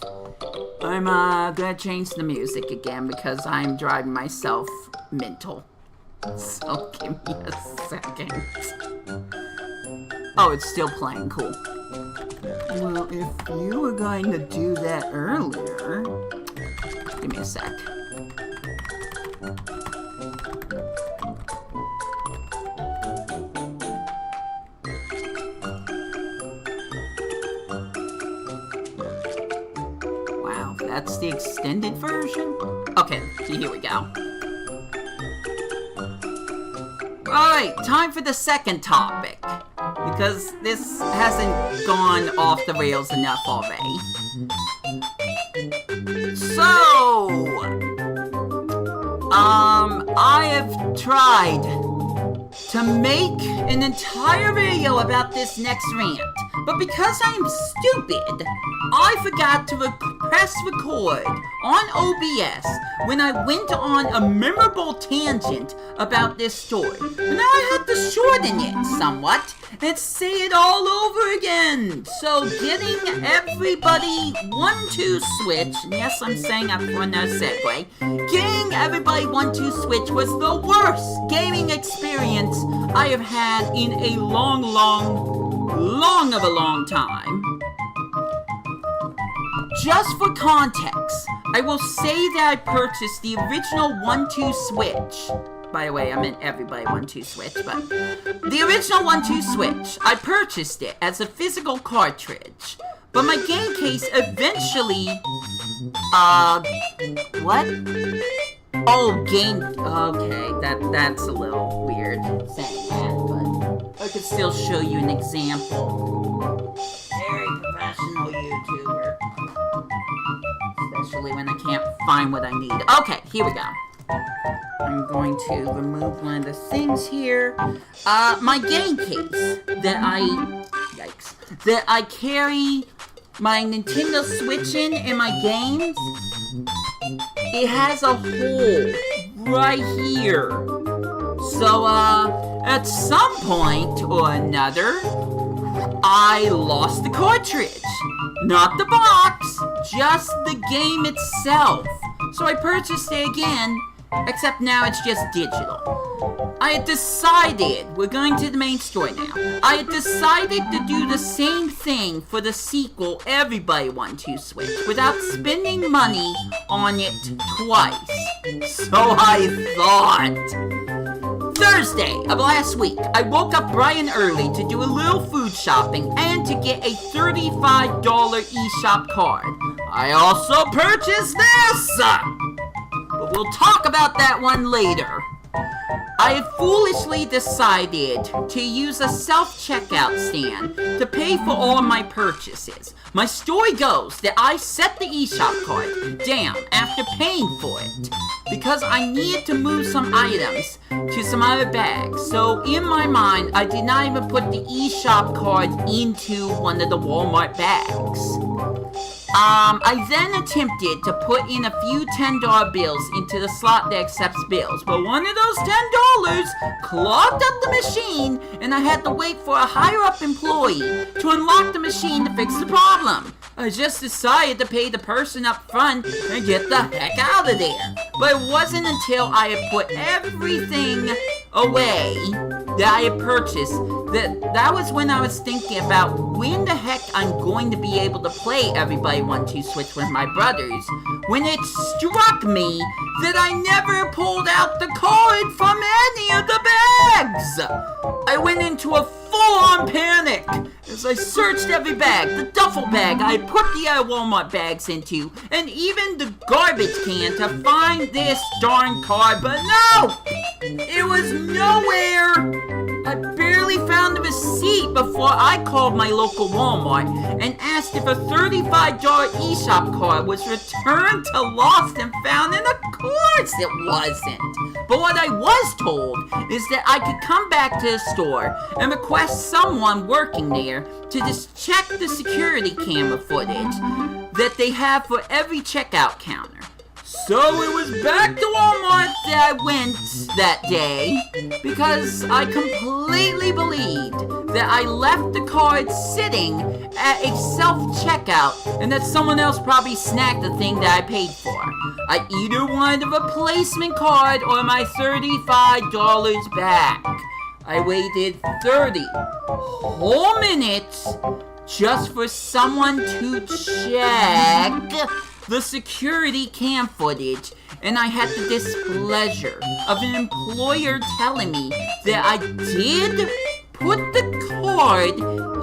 I'm gonna change the music again because I'm driving myself mental. So give me a second. Oh, it's still playing, cool. Well, if you were going to do that earlier... Give me a sec. Wow, that's the extended version? Okay, here we go. Alright, time for the second topic, because this hasn't gone off the rails enough already. So, I have tried to make an entire video about this next rant, but because I am stupid, I forgot to press record on OBS when I went on a memorable tangent about this story. But now I have to shorten it somewhat and say it all over again. So getting everybody 1-2 switch, and yes, I'm saying I'm for no segue, getting everybody 1-2 switch was the worst gaming experience I have had in a long time. Just for context, I will say that I purchased the original 1-2 Switch. By the way, I meant everybody 1-2 Switch, but... The original 1-2 Switch, I purchased it as a physical cartridge. But my game case eventually... What? Oh, game... Okay, that's a little weird saying that, but... I could still show you an example. Very professional YouTuber. Especially when I can't find what I need. Okay, here we go. I'm going to remove one of the things here. My game case that I carry my Nintendo Switch in and my games, it has a hole right here. So, at some point or another, I lost the cartridge. Not the box, just the game itself. So I purchased it again, except now it's just digital. I had decided, we're going to the main story now. I had decided to do the same thing for the sequel, Everybody 1-2 Switch, without spending money on it twice. So I thought... Thursday of last week, I woke up bright and early to do a little food shopping and to get a $35 eShop card. I also purchased this! But we'll talk about that one later. I had foolishly decided to use a self-checkout stand to pay for all my purchases. My story goes that I set the eShop card down after paying for it because I needed to move some items to some other bags. So in my mind, I did not even put the eShop card into one of the Walmart bags. I then attempted to put in a few $10 bills into the slot that accepts bills, but one of those $10 clogged up the machine, and I had to wait for a higher-up employee to unlock the machine to fix the problem. I just decided to pay the person up front and get the heck out of there. But it wasn't until I had put everything away that I had purchased that was when I was thinking about when the heck I'm going to be able to play Everybody 1-2 Switch with my brothers, when it struck me that I never pulled out the card from any of the bags. I went into a full-on panic as I searched every bag, the duffel bag I put the Walmart bags into, and even the garbage can to find this darn card, but no! It was nowhere! I barely found the receipt before I called my local Walmart and asked if a $35 eShop card was returned to lost and found, and of course it wasn't. But what I was told is that I could come back to the store and request someone working there to just check the security camera footage that they have for every checkout counter. So it was back to Walmart that I went that day because I completely believed that I left the card sitting at a self-checkout and that someone else probably snagged the thing that I paid for. I either wanted a replacement card or my $35 back. I waited 30 whole minutes just for someone to check the security cam footage, and I had the displeasure of an employer telling me that I did put the card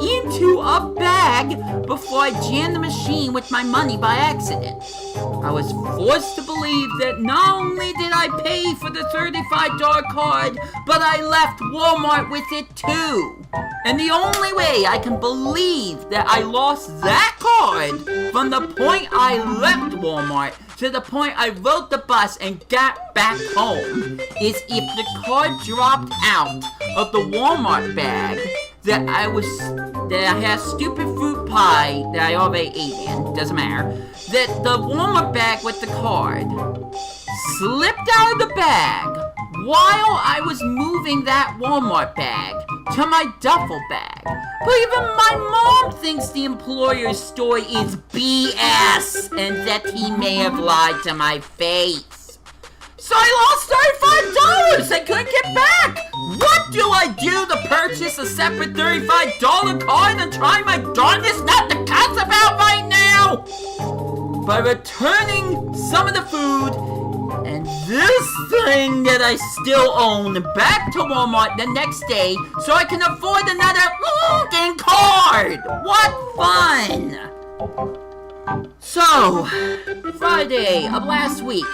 into a bag before I jammed the machine with my money by accident. I was forced to believe that not only did I pay for the $35 card, but I left Walmart with it too. And the only way I can believe that I lost that card from the point I left Walmart to the point I rode the bus and got back home is if the card dropped out of the Walmart bag that I had stupid fruit pie that I already ate in, doesn't matter, that the Walmart bag with the card slipped out of the bag while I was moving that Walmart bag to my duffel bag. But even my mom thinks the employer's story is BS and that he may have lied to my face. So I lost $35 I couldn't get back. What do I do to purchase a separate $35 card and try my darndest not to cuss about right now? By returning some of the food and this thing that I still own back to Walmart the next day so I can afford another fucking card! What fun! So, Friday of last week,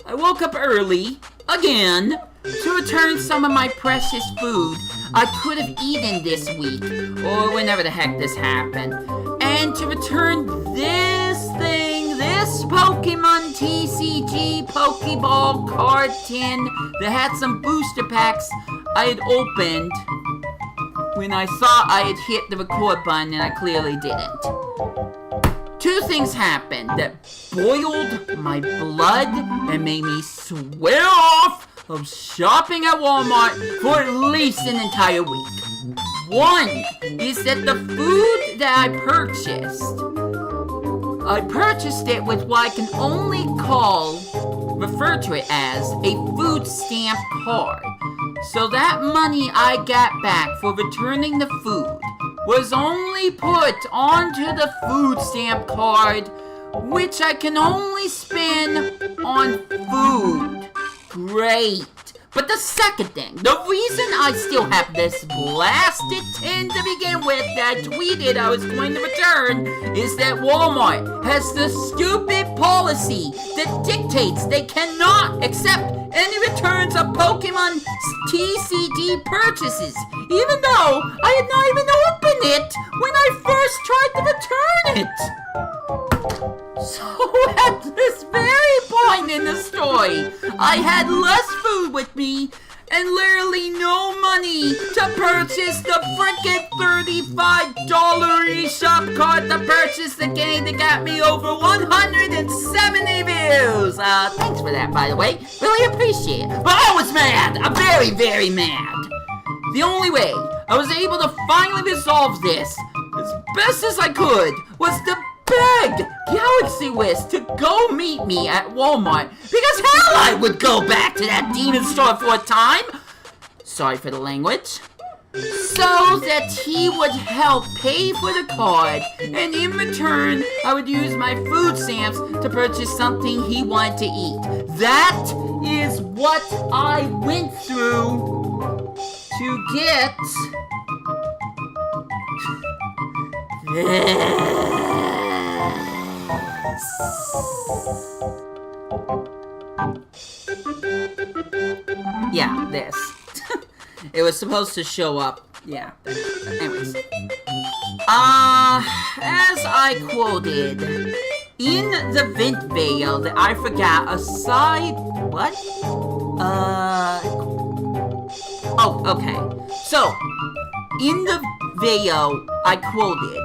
I woke up early, again, to return some of my precious food I could have eaten this week, or whenever the heck this happened, and to return this Pokemon TCG Pokeball card tin that had some booster packs I had opened when I thought I had hit the record button and I clearly didn't. Two things happened that boiled my blood and made me swear off of shopping at Walmart for at least an entire week. One is that the food that I purchased it with what I can only refer to it as a food stamp card. So that money I got back for returning the food was only put onto the food stamp card, which I can only spend on food. Great. But the second thing, the reason I still have this blasted tin to begin with that I tweeted I was going to return is that Walmart has the stupid policy that dictates they cannot accept any returns of Pokemon TCG purchases, even though I had not even opened it when I first tried to return it. So at this very point in the story, I had less food with me and literally no money to purchase the frickin' $35 eShop card to purchase the game that got me over 170 views. Thanks for that, by the way. Really appreciate it. But I was mad. I'm very, very mad. The only way I was able to finally resolve this, as best as I could, was to beg Galaxy Wiz to go meet me at Walmart, because hell, I would go back to that demon store for a time, sorry for the language, so that he would help pay for the card, and in return, I would use my food stamps to purchase something he wanted to eat. That is what I went through to get yeah, this. It was supposed to show up. Yeah. Anyways. As I quoted in the vent video that I forgot aside. What? Oh, okay. So, in the video I quoted,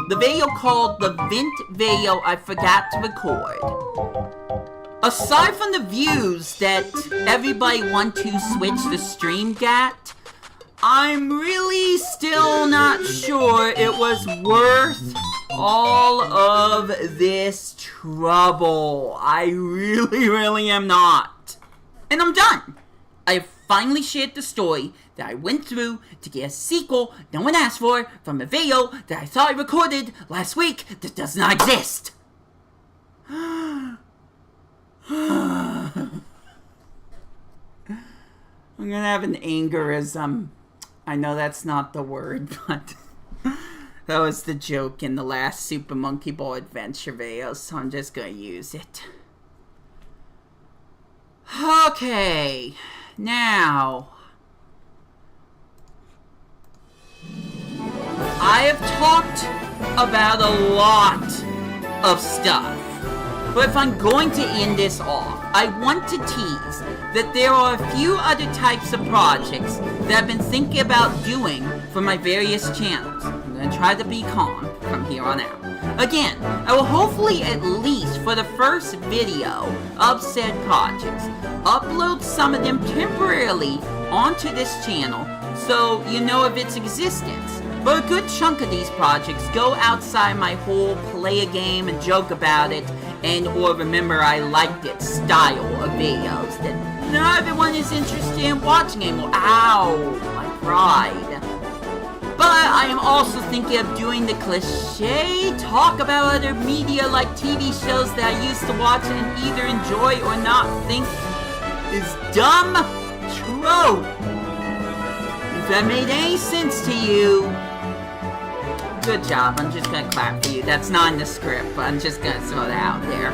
the video called the vent video I forgot to record. Aside from the views that everybody want to switch the stream got, I'm really still not sure it was worth all of this trouble. I really am not. And I'm done. I have finally shared the story that I went through to get a sequel no one asked for from a video that I thought I recorded last week that does not exist. I'm gonna have an aneurism. I know that's not the word, but that was the joke in the last Super Monkey Ball Adventure video, so I'm just gonna use it. Okay, now I have talked about a lot of stuff, but if I'm going to end this off, I want to tease that there are a few other types of projects that I've been thinking about doing for my various channels. I'm going to try to be calm from here on out. Again, I will hopefully, at least for the first video of said projects, upload some of them temporarily onto this channel so you know of its existence. But a good chunk of these projects go outside my whole play a game and joke about it and or remember I liked it style of videos that not everyone is interested in watching anymore. Ow, my pride. But I am also thinking of doing the cliche talk about other media like TV shows that I used to watch and either enjoy or not think is dumb trope. If that made any sense to you, good job. I'm just gonna clap for you. That's not in the script, but I'm just gonna throw that out there.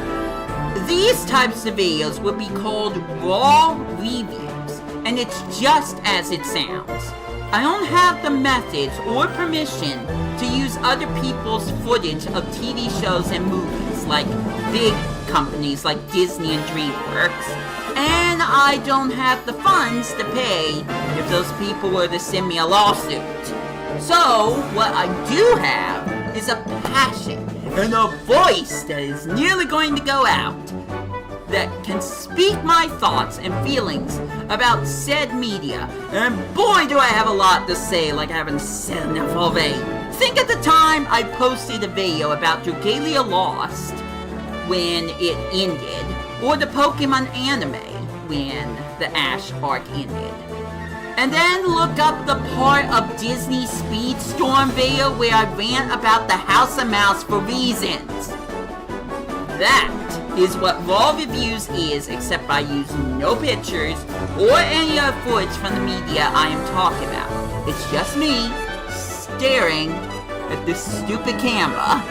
These types of videos would be called raw reviews, and it's just as it sounds. I don't have the methods or permission to use other people's footage of TV shows and movies, like big companies like Disney and DreamWorks, and I don't have the funds to pay if those people were to send me a lawsuit. So, what I do have is a passion and a voice that is nearly going to go out that can speak my thoughts and feelings about said media, and boy do I have a lot to say like I haven't said enough already. Think at the time I posted a video about Dragalia Lost when it ended, or the Pokemon anime when the Ash arc ended. And then look up the part of Disney Speedstorm video where I rant about the House of Mouse for reasons. That is what raw reviews is, except I use no pictures or any other footage from the media I am talking about. It's just me staring at this stupid camera,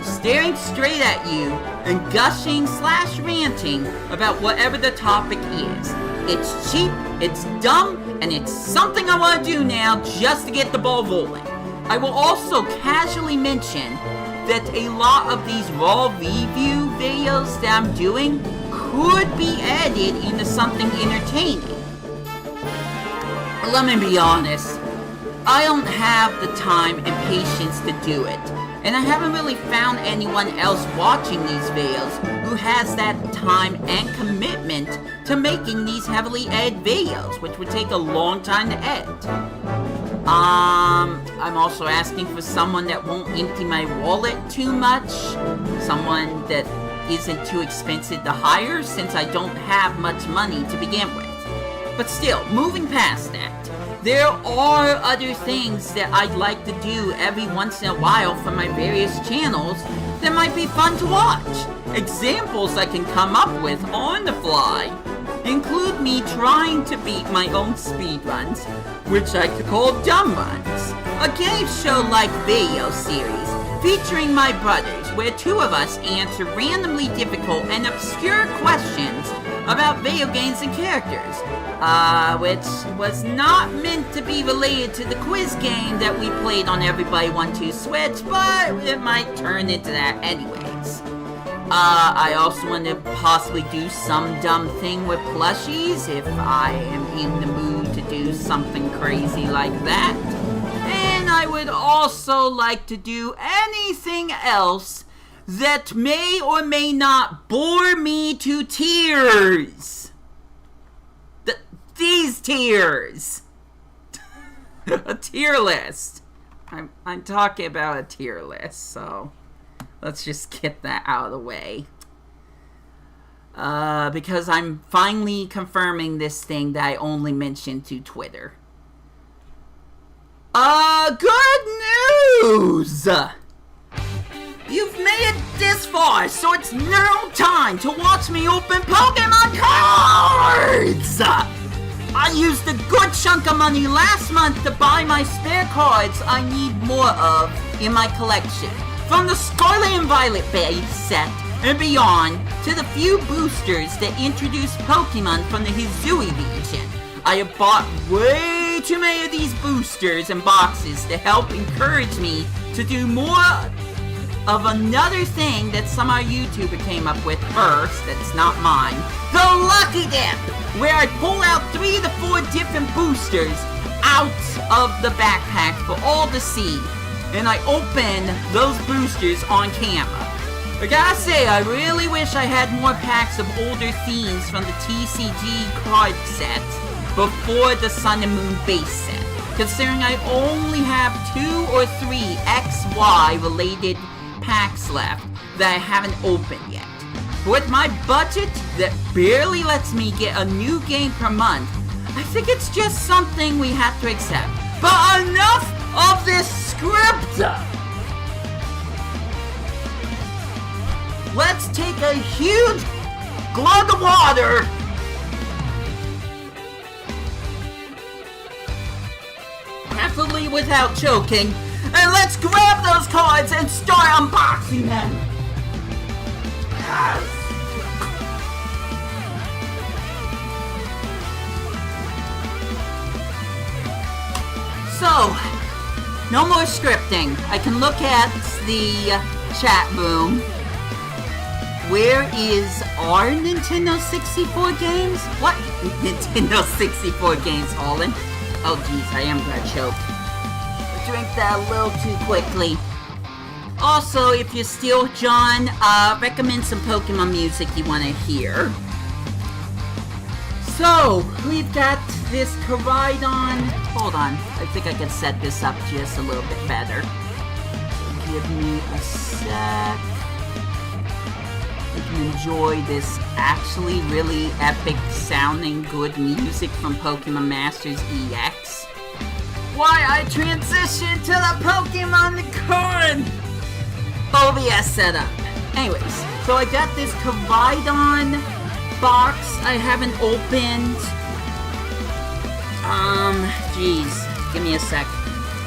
staring straight at you and gushing / ranting about whatever the topic is. It's cheap, it's dumb, and it's something I want to do now just to get the ball rolling. I will also casually mention that a lot of these raw review videos that I'm doing could be added into something entertaining. Let me be honest, I don't have the time and patience to do it, and I haven't really found anyone else watching these videos who has that time and commitment to making these heavily edited videos, which would take a long time to edit. I'm also asking for someone that won't empty my wallet too much, someone that isn't too expensive to hire since I don't have much money to begin with. But still, moving past that, there are other things that I'd like to do every once in a while for my various channels that might be fun to watch. Examples I can come up with on the fly include me trying to beat my own speedruns, which I could call dumb runs. A game show-like video series featuring my brothers where two of us answer randomly difficult and obscure questions about video games and characters, which was not meant to be related to the quiz game that we played on Everybody 1-2 Switch, but it might turn into that anyways. I also want to possibly do some dumb thing with plushies if I am in the mood to do something crazy like that. And I would also like to do anything else that may or may not bore me to tears. These tears. A tier list. I'm talking about a tier list, so let's just get that out of the way. Because I'm finally confirming this thing that I only mentioned to Twitter. Good news! You've made it this far, so it's now time to watch me open Pokemon cards! I used a good chunk of money last month to buy my spare cards I need more of in my collection. From the Scarlet and Violet base set and beyond, to the few boosters that introduce Pokemon from the Hisui region. I have bought way too many of these boosters and boxes to help encourage me to do more of another thing that some of our YouTuber came up with first, that's not mine, the Lucky Dip, where I pull out 3 to 4 different boosters out of the backpack for all to see, and I open those boosters on camera. I gotta say, I really wish I had more packs of older themes from the TCG card sets before the Sun and Moon base set, considering I only have 2 or 3 XY related packs left that I haven't opened yet. With my budget that barely lets me get a new game per month, I think it's just something we have to accept. But enough of this script! Let's take a huge glug of water preferably without choking, and let's grab those cards and start unboxing them! Yes! So, no more scripting. I can look at the chat room. Where is our Nintendo 64 games? What? Nintendo 64 games, Holland? Oh geez, I am gonna choke. Drink that a little too quickly. Also, if you're still John, recommend some Pokemon music you want to hear. So, we've got this Koraidon. Hold on, I think I can set this up just a little bit better. So give me a sec. You can enjoy this actually really epic sounding good music from Pokemon Masters EX. Why I transitioned to the Pokemon card OBS setup. Anyways, so I got this Koraidon box I haven't opened. Geez, give me a sec.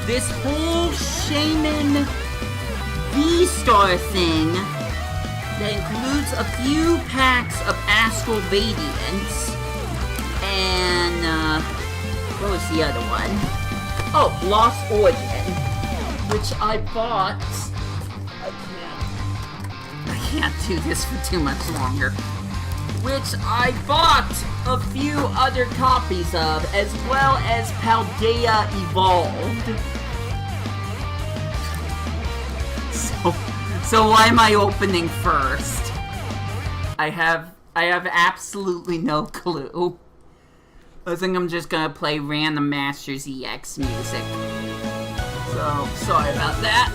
This whole Shaman V-Star thing that includes a few packs of Astral Radiance the other one? Oh, Lost Origin, which I bought. I can't do this for too much longer. Which I bought a few other copies of, as well as Paldea Evolved. So why am I opening first? I have absolutely no clue. I think I'm just gonna play Random Masters EX music. So, sorry about that.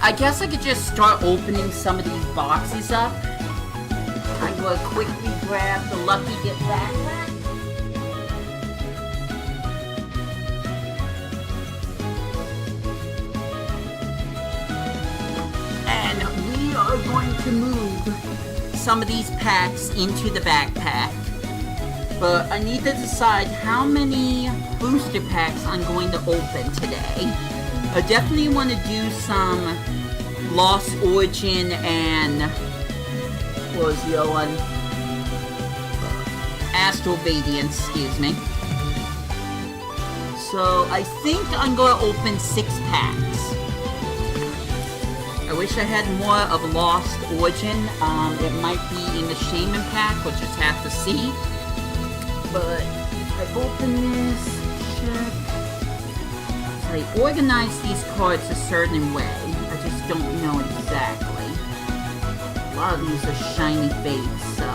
I guess I could just start opening some of these boxes up. I'm gonna quickly grab the Lucky Get backpack. And we are going to move some of these packs into the backpack. But I need to decide how many booster packs I'm going to open today. I definitely want to do some Lost Origin and what was the other one? Astral Radiance, excuse me. So I think I'm going to open 6 packs. I wish I had more of Lost Origin. It might be in the Shaman pack, we'll just have to see. But I've opened this. Check. I organize these cards a certain way. I just don't know exactly. A lot of these are shiny fates, so.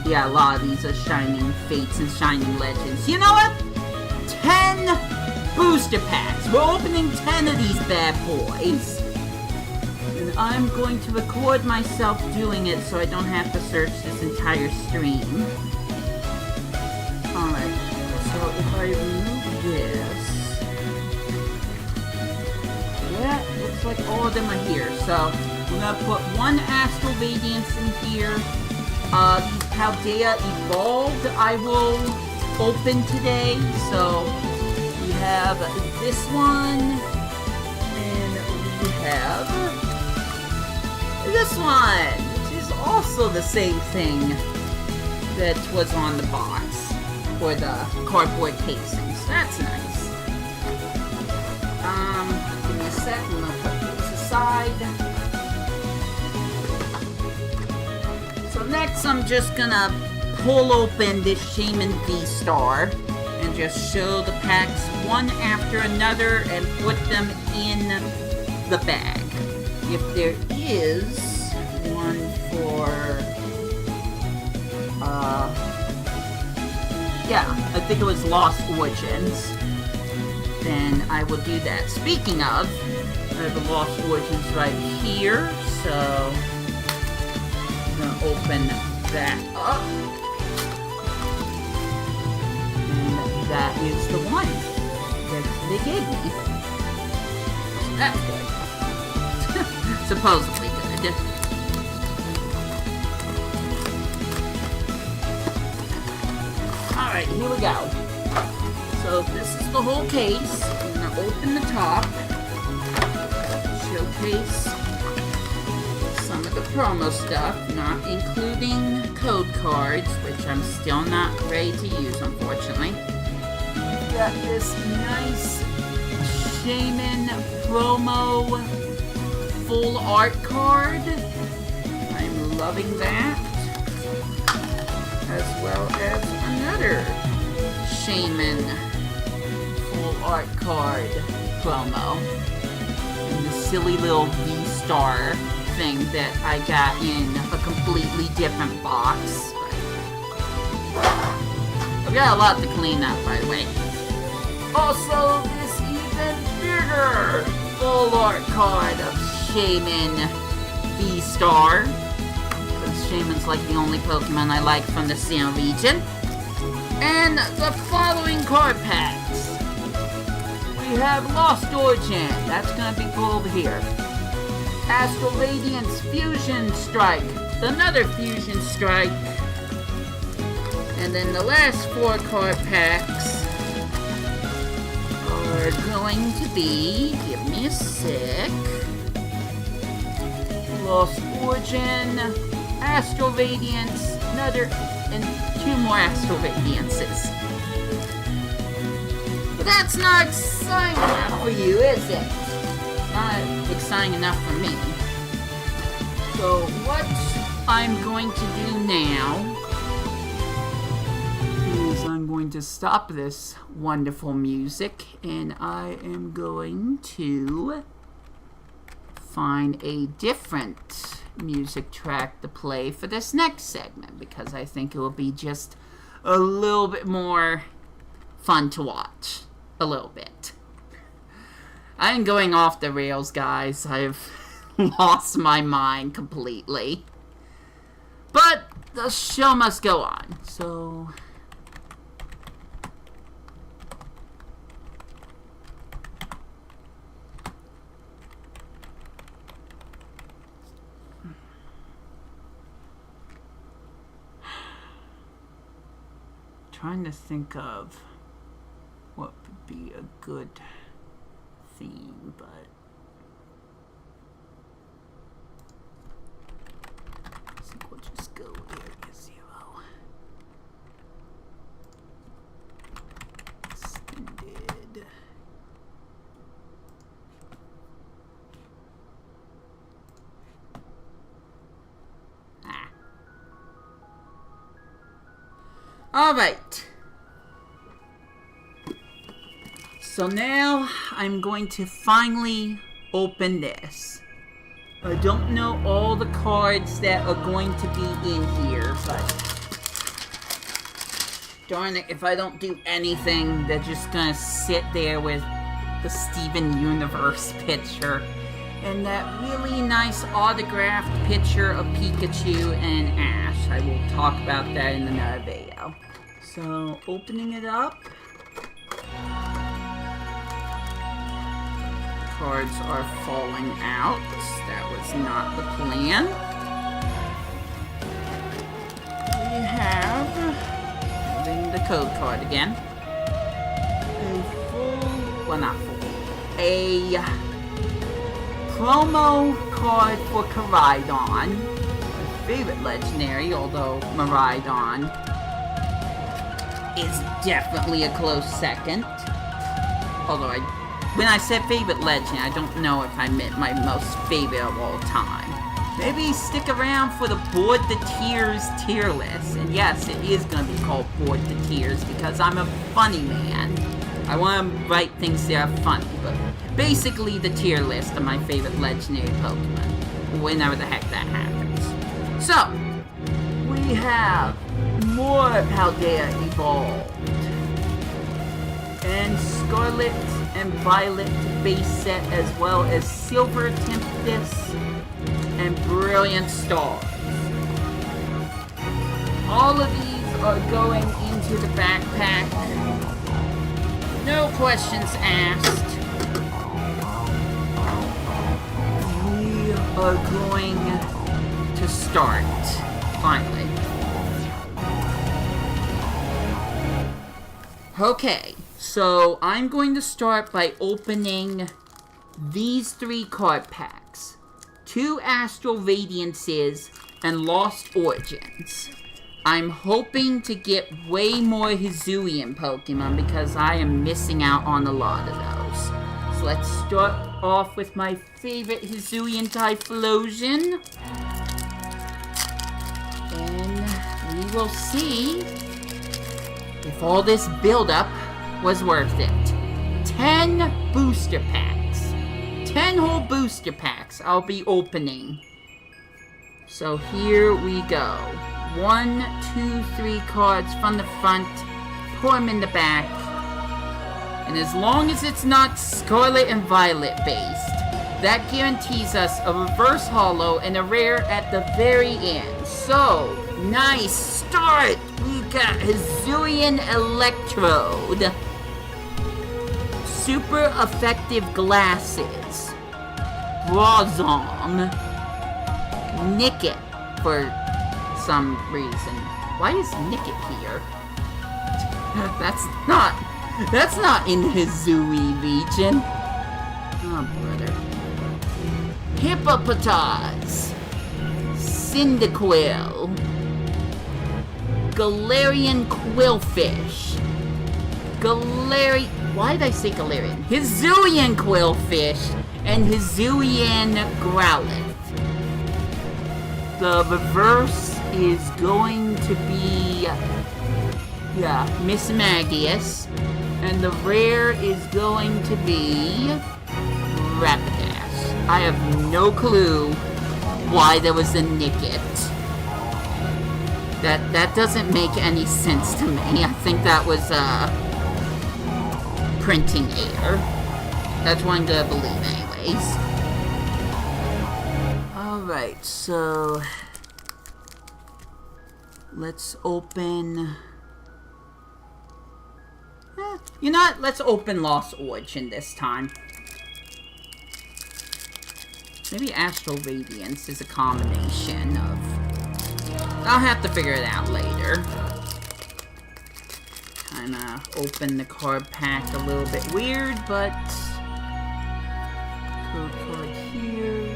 Yeah, a lot of these are shining fates and shining legends. You know what? 10 booster packs. We're opening 10 of these bad boys. And I'm going to record myself doing it so I don't have to search this entire stream. Alright, so if I remove this... Yeah, looks like all of them are here. So, I'm going to put 1 Astral Radiance in here. These Paldea Evolved I will open today. So, we have this one. And we have... this one, which is also the same thing that was on the box for the cardboard casings. That's nice. Give me a sec. I'm gonna put these aside. So next, I'm just gonna pull open this Shaman V-Star and just show the packs one after another and put them in the bag. If there is one for, yeah, I think it was Lost Origins, then I will do that. Speaking of, I have the Lost Origins right here, so I'm going to open that up. And that is the one that they gave me. So that's good. Supposedly good. Alright, here we go. So this is the whole case. I'm going to open the top. Showcase some of the promo stuff, not including code cards, which I'm still not ready to use, unfortunately. Got this nice Shaman promo full art card. I'm loving that. As well as another Shaman full art card promo. And the silly little V-Star thing that I got in a completely different box. I've got a lot to clean up, by the way. Also, this even bigger full art card of Shaman V-Star. Because Shaman's like the only Pokemon I like from the Sinnoh region. And the following card packs. We have Lost Origin. That's going to be cool over here. Astral Radiance Fusion Strike. Another Fusion Strike. And then the last 4 card packs are going to be, give me a sec, Lost Origin, Astral Radiance, another, and 2 more Astral Radiances. But that's not exciting enough for you, is it? Not exciting enough for me. So what I'm going to do now is I'm going to stop this wonderful music, and I am going to find a different music track to play for this next segment, because I think it will be just a little bit more fun to watch. A little bit. I'm going off the rails, guys. I've lost my mind completely. But the show must go on, so... trying to think of what would be a good theme, but I think we'll just go Area 0. Extended. Alright. So now I'm going to finally open this. I don't know all the cards that are going to be in here, but darn it, if I don't do anything, they're just gonna sit there with the Steven Universe picture and that really nice autographed picture of Pikachu and Ash. I will talk about that in another video. So, opening it up. Cards are falling out. That was not the plan. We have, having the code card again, a full, well not full, a promo card for Caridon, my favorite legendary, although Maridon is definitely a close second. Although when I said favorite legend, I don't know if I meant my most favorite of all time. Maybe stick around for the Board the Tears tier list. And yes, it is going to be called Board the Tears because I'm a funny man. I want to write things that are funny, but basically the tier list of my favorite legendary Pokemon. Whenever the heck that happens. So, we have more Paldea Evolved. And Scarlet and Violet base set, as well as Silver Tempest and Brilliant Stars. All of these are going into the backpack. No questions asked. We are going to start, finally. Okay. So, I'm going to start by opening these 3 card packs. 2 Astral Radiances and Lost Origins. I'm hoping to get way more Hisuian Pokemon because I am missing out on a lot of those. So let's start off with my favorite Hisuian Typhlosion. And we will see if all this build-up was worth it. 10 booster packs. 10 whole booster packs I'll be opening. So here we go. 1, 2, 3 cards from the front. Pour them in the back. And as long as it's not Scarlet and Violet based, that guarantees us a reverse holo and a rare at the very end. So, nice start! We got Hisuian Electrode. Super effective glasses. Brazong. Nickit for some reason. Why is Nickit here? That's not in Hizui region. Oh, brother. Hippopotas. Cyndaquil, Galarian Quillfish, why did I say Galarian? Hisuian Quillfish, and Hisuian Growlithe. The reverse is going to be, Miss Magius, and the rare is going to be Rapidash. I have no clue why there was a Nickit. That doesn't make any sense to me. I think that was printing error. That's what I'm gonna believe anyways. Alright, so let's open... you know what? Let's open Lost Origin this time. Maybe Astral Radiance is a combination of... I'll have to figure it out later. Kinda open the card pack a little bit weird, but... Code card here.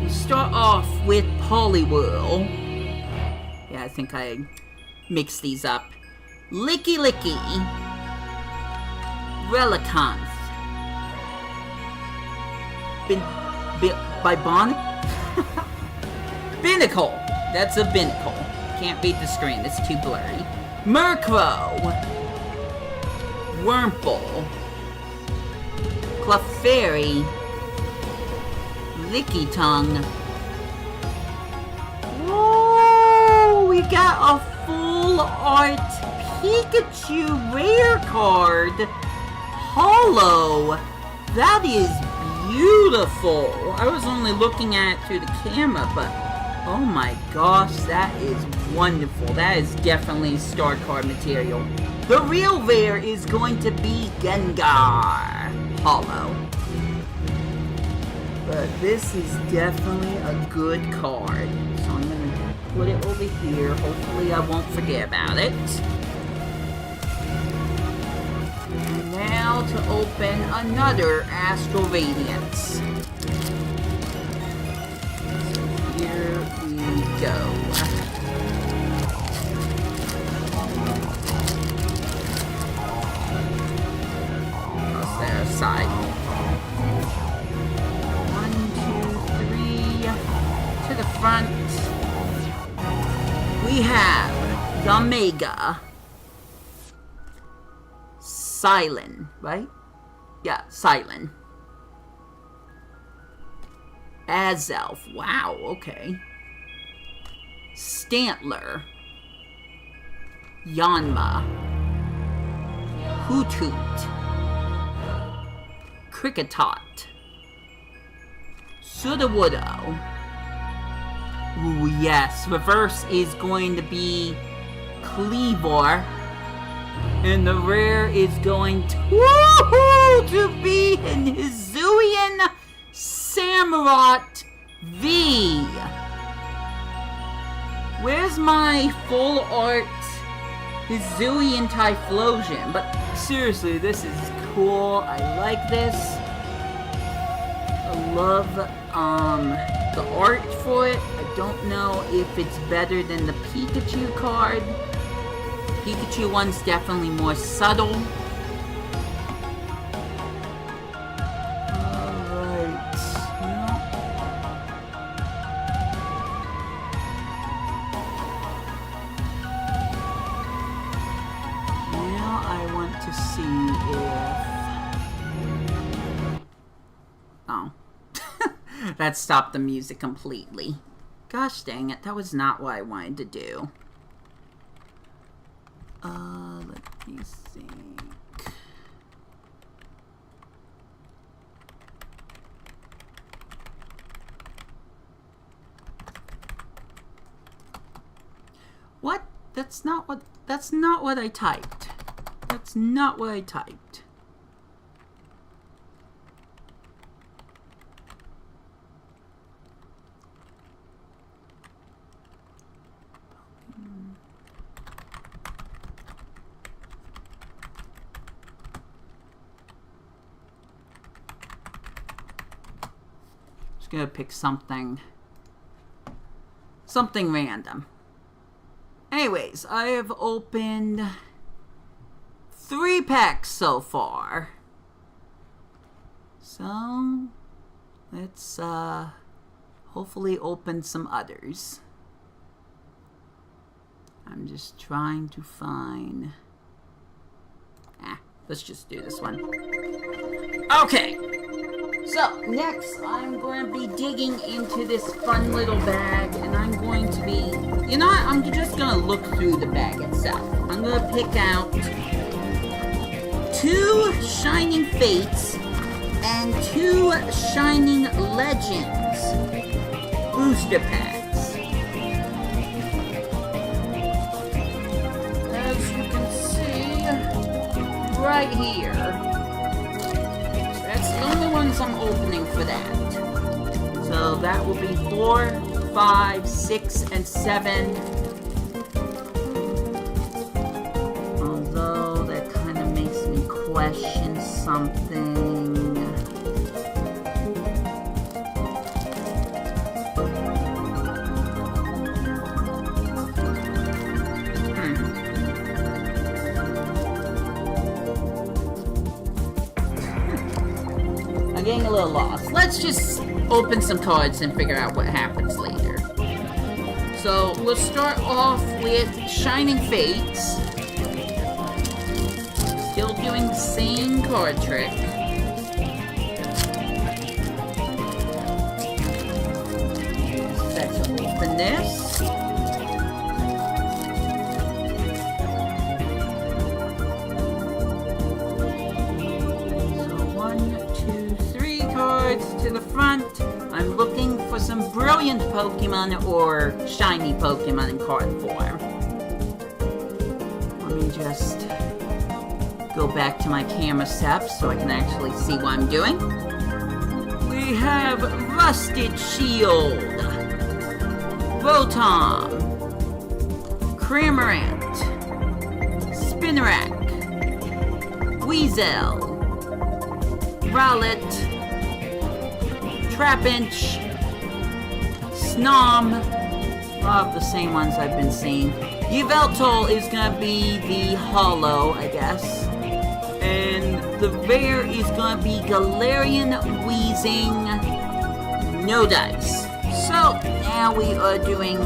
We start off with Poliwhirl. Yeah, I think I mixed these up. Licky Licky. Relicanth. Binnacle! That's a Binnacle. Can't beat the screen, it's too blurry. Murkrow! Wurmple. Clefairy. Licky Tongue. Whoa! We got a full art Pikachu rare card. Holo. That is beautiful. I was only looking at it through the camera, but oh my gosh, that is wonderful. That is definitely star card material. The real rare is going to be Gengar Holo. But this is definitely a good card. So I'm going to put it over here. Hopefully I won't forget about it. Now to open another Astral Radiance. Here we go. Toss that aside. 1, 2, 3. To the front. We have the Mega. Silent, right? Yeah, Silent. Azelf, wow, okay. Stantler. Yanma. Hoothoot. Kricketot. Sudowoodo. Ooh, yes. Reverse is going to be Kleavor. And the rare is going to be an Hisuian Samurott V. Where's my full art Hisuian Typhlosion? But seriously, this is cool. I like this. I love the art for it. I don't know if it's better than the Pikachu card. Pikachu one's definitely more subtle. Alright. Now I want to see if... Oh. That stopped the music completely. Gosh dang it, that was not what I wanted to do. Let me think. What? That's not what I typed. That's not what I typed. Just gonna pick something random. Anyways, I have opened 3 packs so far. So, let's hopefully open some others. I'm just trying to find... let's just do this one. Okay! So, next I'm going to be digging into this fun little bag, and I'm going to be... You know what? I'm just going to look through the bag itself. I'm going to pick out 2 Shining Fates and 2 Shining Legends booster packs. As you can see, right here. That's the only ones I'm opening for that. So that will be 4, 5, 6, and 7. Although that kind of makes me question something. I'm getting a little lost. Let's just open some cards and figure out what happens later. So we'll start off with Shining Fates. Still doing the same card trick. Let's open this. To the front. I'm looking for some brilliant Pokemon or shiny Pokemon in card form. Let me just go back to my camera setup so I can actually see what I'm doing. We have Rusted Shield, Rotom, Cramorant, Spinarak, Weasel, Rowlet, Trapinch, Snom, a lot of the same ones I've been seeing. Yveltal is gonna be the holo, I guess. And the rare is gonna be Galarian Weezing, no dice. So, now we are doing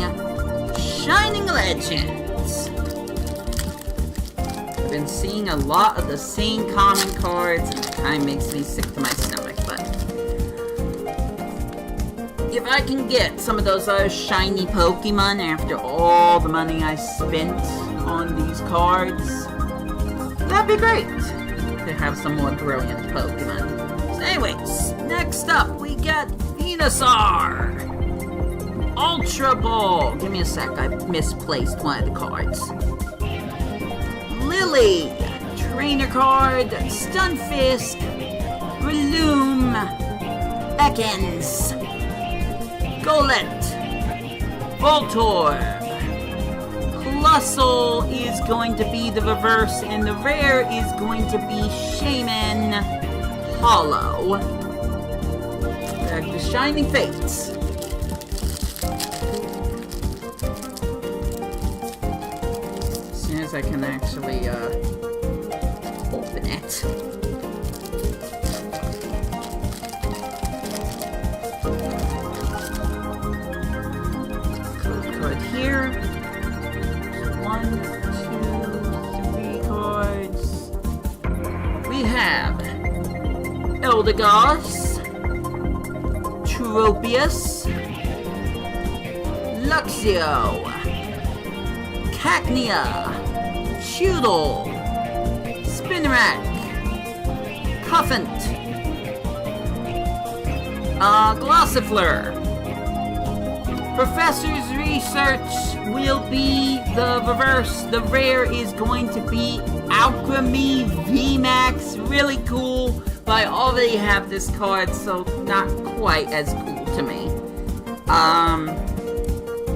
Shining Legends. I've been seeing a lot of the same common cards, and it kind of makes me sick to my stomach, but if I can get some of those other shiny Pokemon after all the money I spent on these cards, that'd be great to have some more brilliant Pokemon. So anyways, next up we got Venusaur, Ultra Ball. Give me a sec, I misplaced one of the cards. Lily, Trainer card, Stunfisk, Breloom, Ekans, Golett, Voltorb, Plusle is going to be the reverse, and the rare is going to be Shaman Hollow. Back to Shining Fates. As soon as I can actually open it. Here, 1, 2, 3 cards. We have Eldegoss, Tropius, Luxio, Cacnea, Chewtle, Spinarak, Cuffant, Glossifleur. Professor's Research will be the reverse. The rare is going to be Alchemy VMAX. Really cool, but I already have this card, so not quite as cool to me.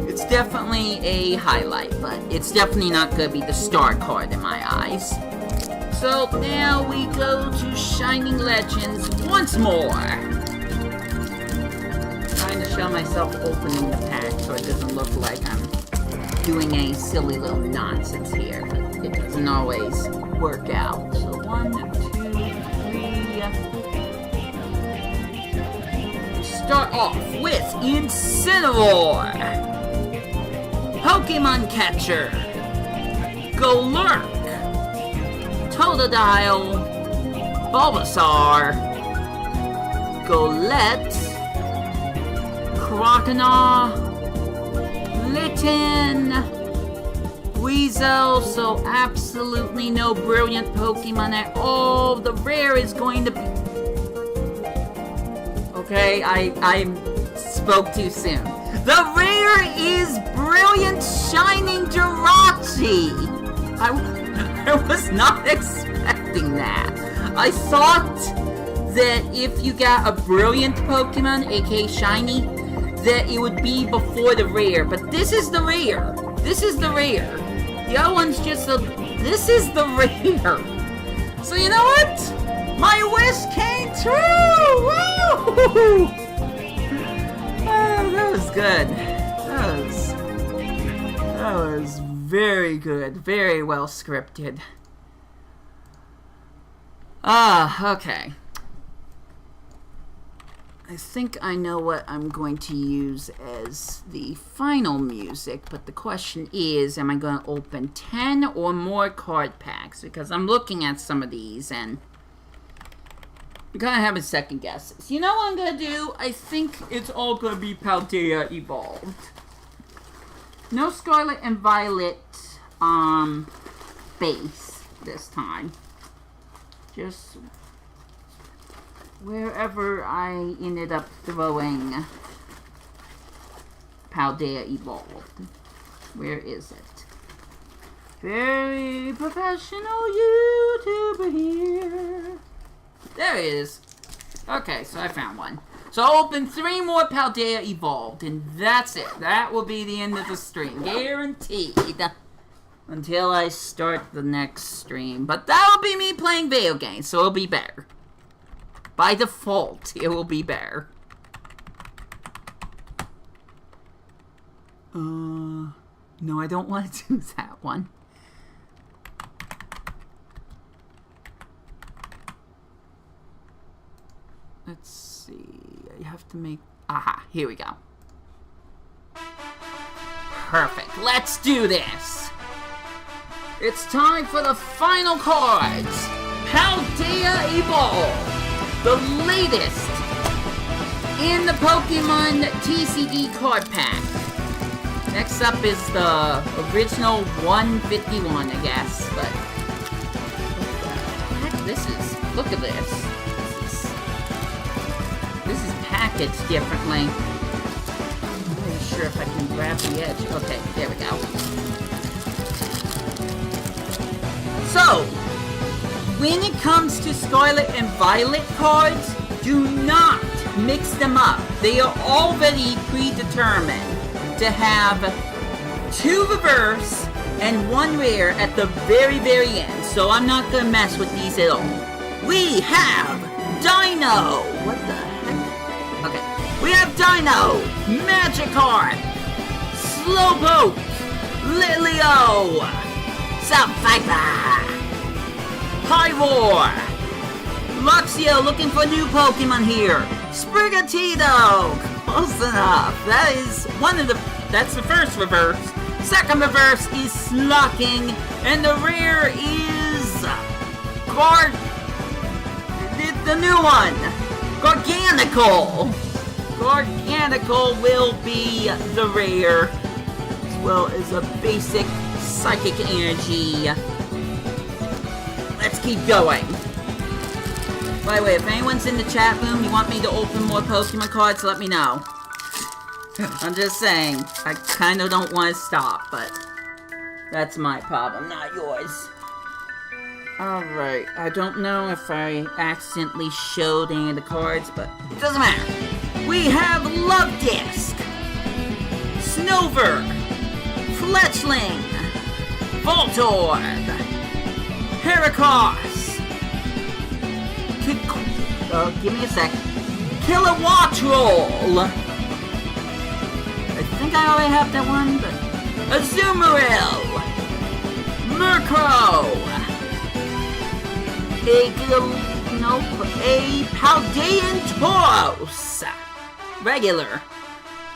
It's definitely a highlight, but it's definitely not going to be the star card in my eyes. So now we go to Shining Legends once more. myself opening the pack so it doesn't look like I'm doing any silly little nonsense here, but it doesn't always work out. So 1, 2, 3. Start off with Incineroar, Pokemon Catcher, Golurk, Totodile, Bulbasaur, Golett, Croconaw, Litten, Weasel, so absolutely no brilliant Pokemon at all. The rare is going to be... Okay, I spoke too soon. The rare is Brilliant Shining Jirachi! I was not expecting that. I thought that if you got a brilliant Pokemon, aka Shiny, that it would be before the rare, but this is the rare. This is the rare. The other one's just a... This is the rare. So you know what? My wish came true! Woo! Oh, that was good. That was very good. Very well scripted. Okay. I think I know what I'm going to use as the final music, but the question is, am I going to open 10 or more card packs? Because I'm looking at some of these, and I'm kind of having second guesses. You know what I'm going to do? I think it's all going to be Paldea Evolved. No Scarlet and Violet, base this time. Just wherever I ended up throwing Paldea Evolved. Where is it? Very professional YouTuber here. There it is. Okay, so I found one. So I'll open 3 more Paldea Evolved, and that's it. That will be the end of the stream. Guaranteed. Until I start the next stream. But that'll be me playing video games, so it'll be better. By default, it will be better. No, I don't want to do that one. Let's see. I have to make... Aha, here we go. Perfect. Let's do this. It's time for the final cards. Paldea Evolved. The latest in the Pokemon TCG card pack. Next up is the original 151, I guess. But what the heck this is? Look at this. This is packaged differently. I'm not really sure if I can grab the edge. Okay, there we go. So, when it comes to Scarlet and Violet cards, do not mix them up. They are already predetermined to have 2 reverse and 1 rare at the very, very end. So I'm not going to mess with these at all. We have Dino. What the heck? Okay. We have Dino, Magikarp, Slowpoke, Lilio, Sapphire, Pyroar, Luxio, looking for new Pokemon here. Sprigatito, close enough. That is that's the first reverse. Second reverse is Slocking, and the rare is the new one, Garganacl. Garganacl will be the rare, as well as a basic Psychic Energy. Let's keep going. By the way, if anyone's in the chat room, you want me to open more Pokemon cards, let me know. I'm just saying, I kind of don't want to stop, but that's my problem, not yours. Alright, I don't know if I accidentally showed any of the cards, but it doesn't matter. We have Love Disc, Snover, Fletchling, Voltorb, Heracross, give me a sec, Kilowattrel, I already have that one, but... Azumarill! Murkrow! A Paldean Tauros! Regular.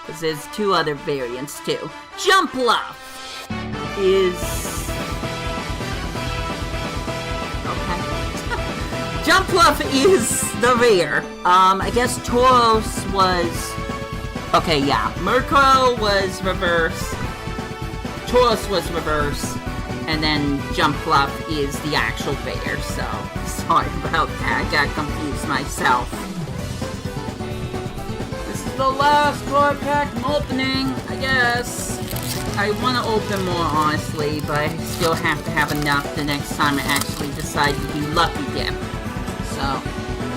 Because there's 2 other variants, too. Jumpluff is... Okay. Jumpluff is the rare. I guess Tauros was... Okay, yeah. Murkrow was reverse. Tauros was reverse. And then Jumpluff is the actual rare, so... Sorry about that. I got confused myself. This is the last card pack I'm opening, I guess. I want to open more, honestly, but I still have to have enough the next time I actually decide to do Lucky Dip. So,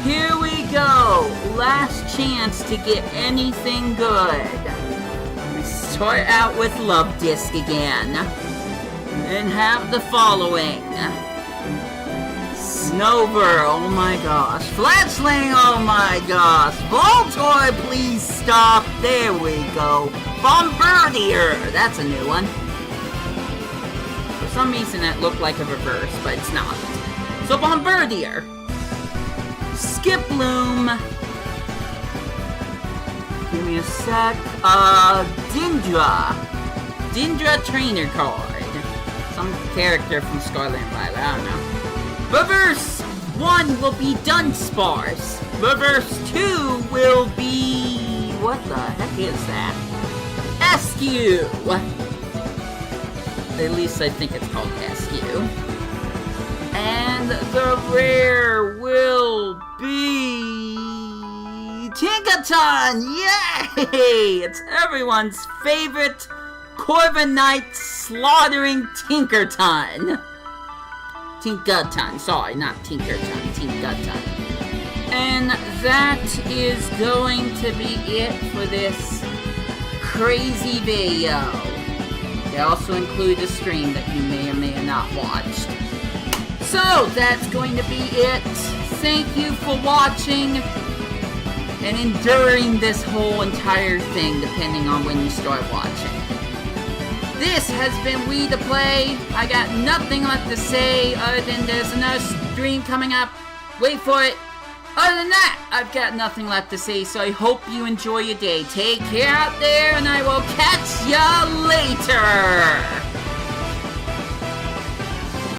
here we go! Last chance to get anything good. We start out with Love Disc again. And have the following. Snover, oh my gosh. Fletchling, oh my gosh. Voltorb, please stop. There we go. Bombardier, that's a new one. For some reason that looked like a reverse, but it's not. So Bombardier. Skiploom. Give me a sec. Dindra trainer card. Some character from Scarlet and Violet, I don't know. Reverse 1 will be Dunsparce. Reverse 2 will be... What the heck is that? Eskew! At least I think it's called Eskew. And the rare will be... Tinkaton! Yay! It's everyone's favorite Corviknight slaughtering Tinkerton. Tinkaton, sorry, not Tinkerton, Tinkaton. And that is going to be it for this crazy video. They also include a stream that you may or may have not watched. So, that's going to be it. Thank you for watching and enduring this whole entire thing, depending on when you start watching. This has been Wii2PLAY. I got nothing left to say other than there's another stream coming up. Wait for it. Other than that, I've got nothing left to say, so I hope you enjoy your day. Take care out there, and I will catch ya later!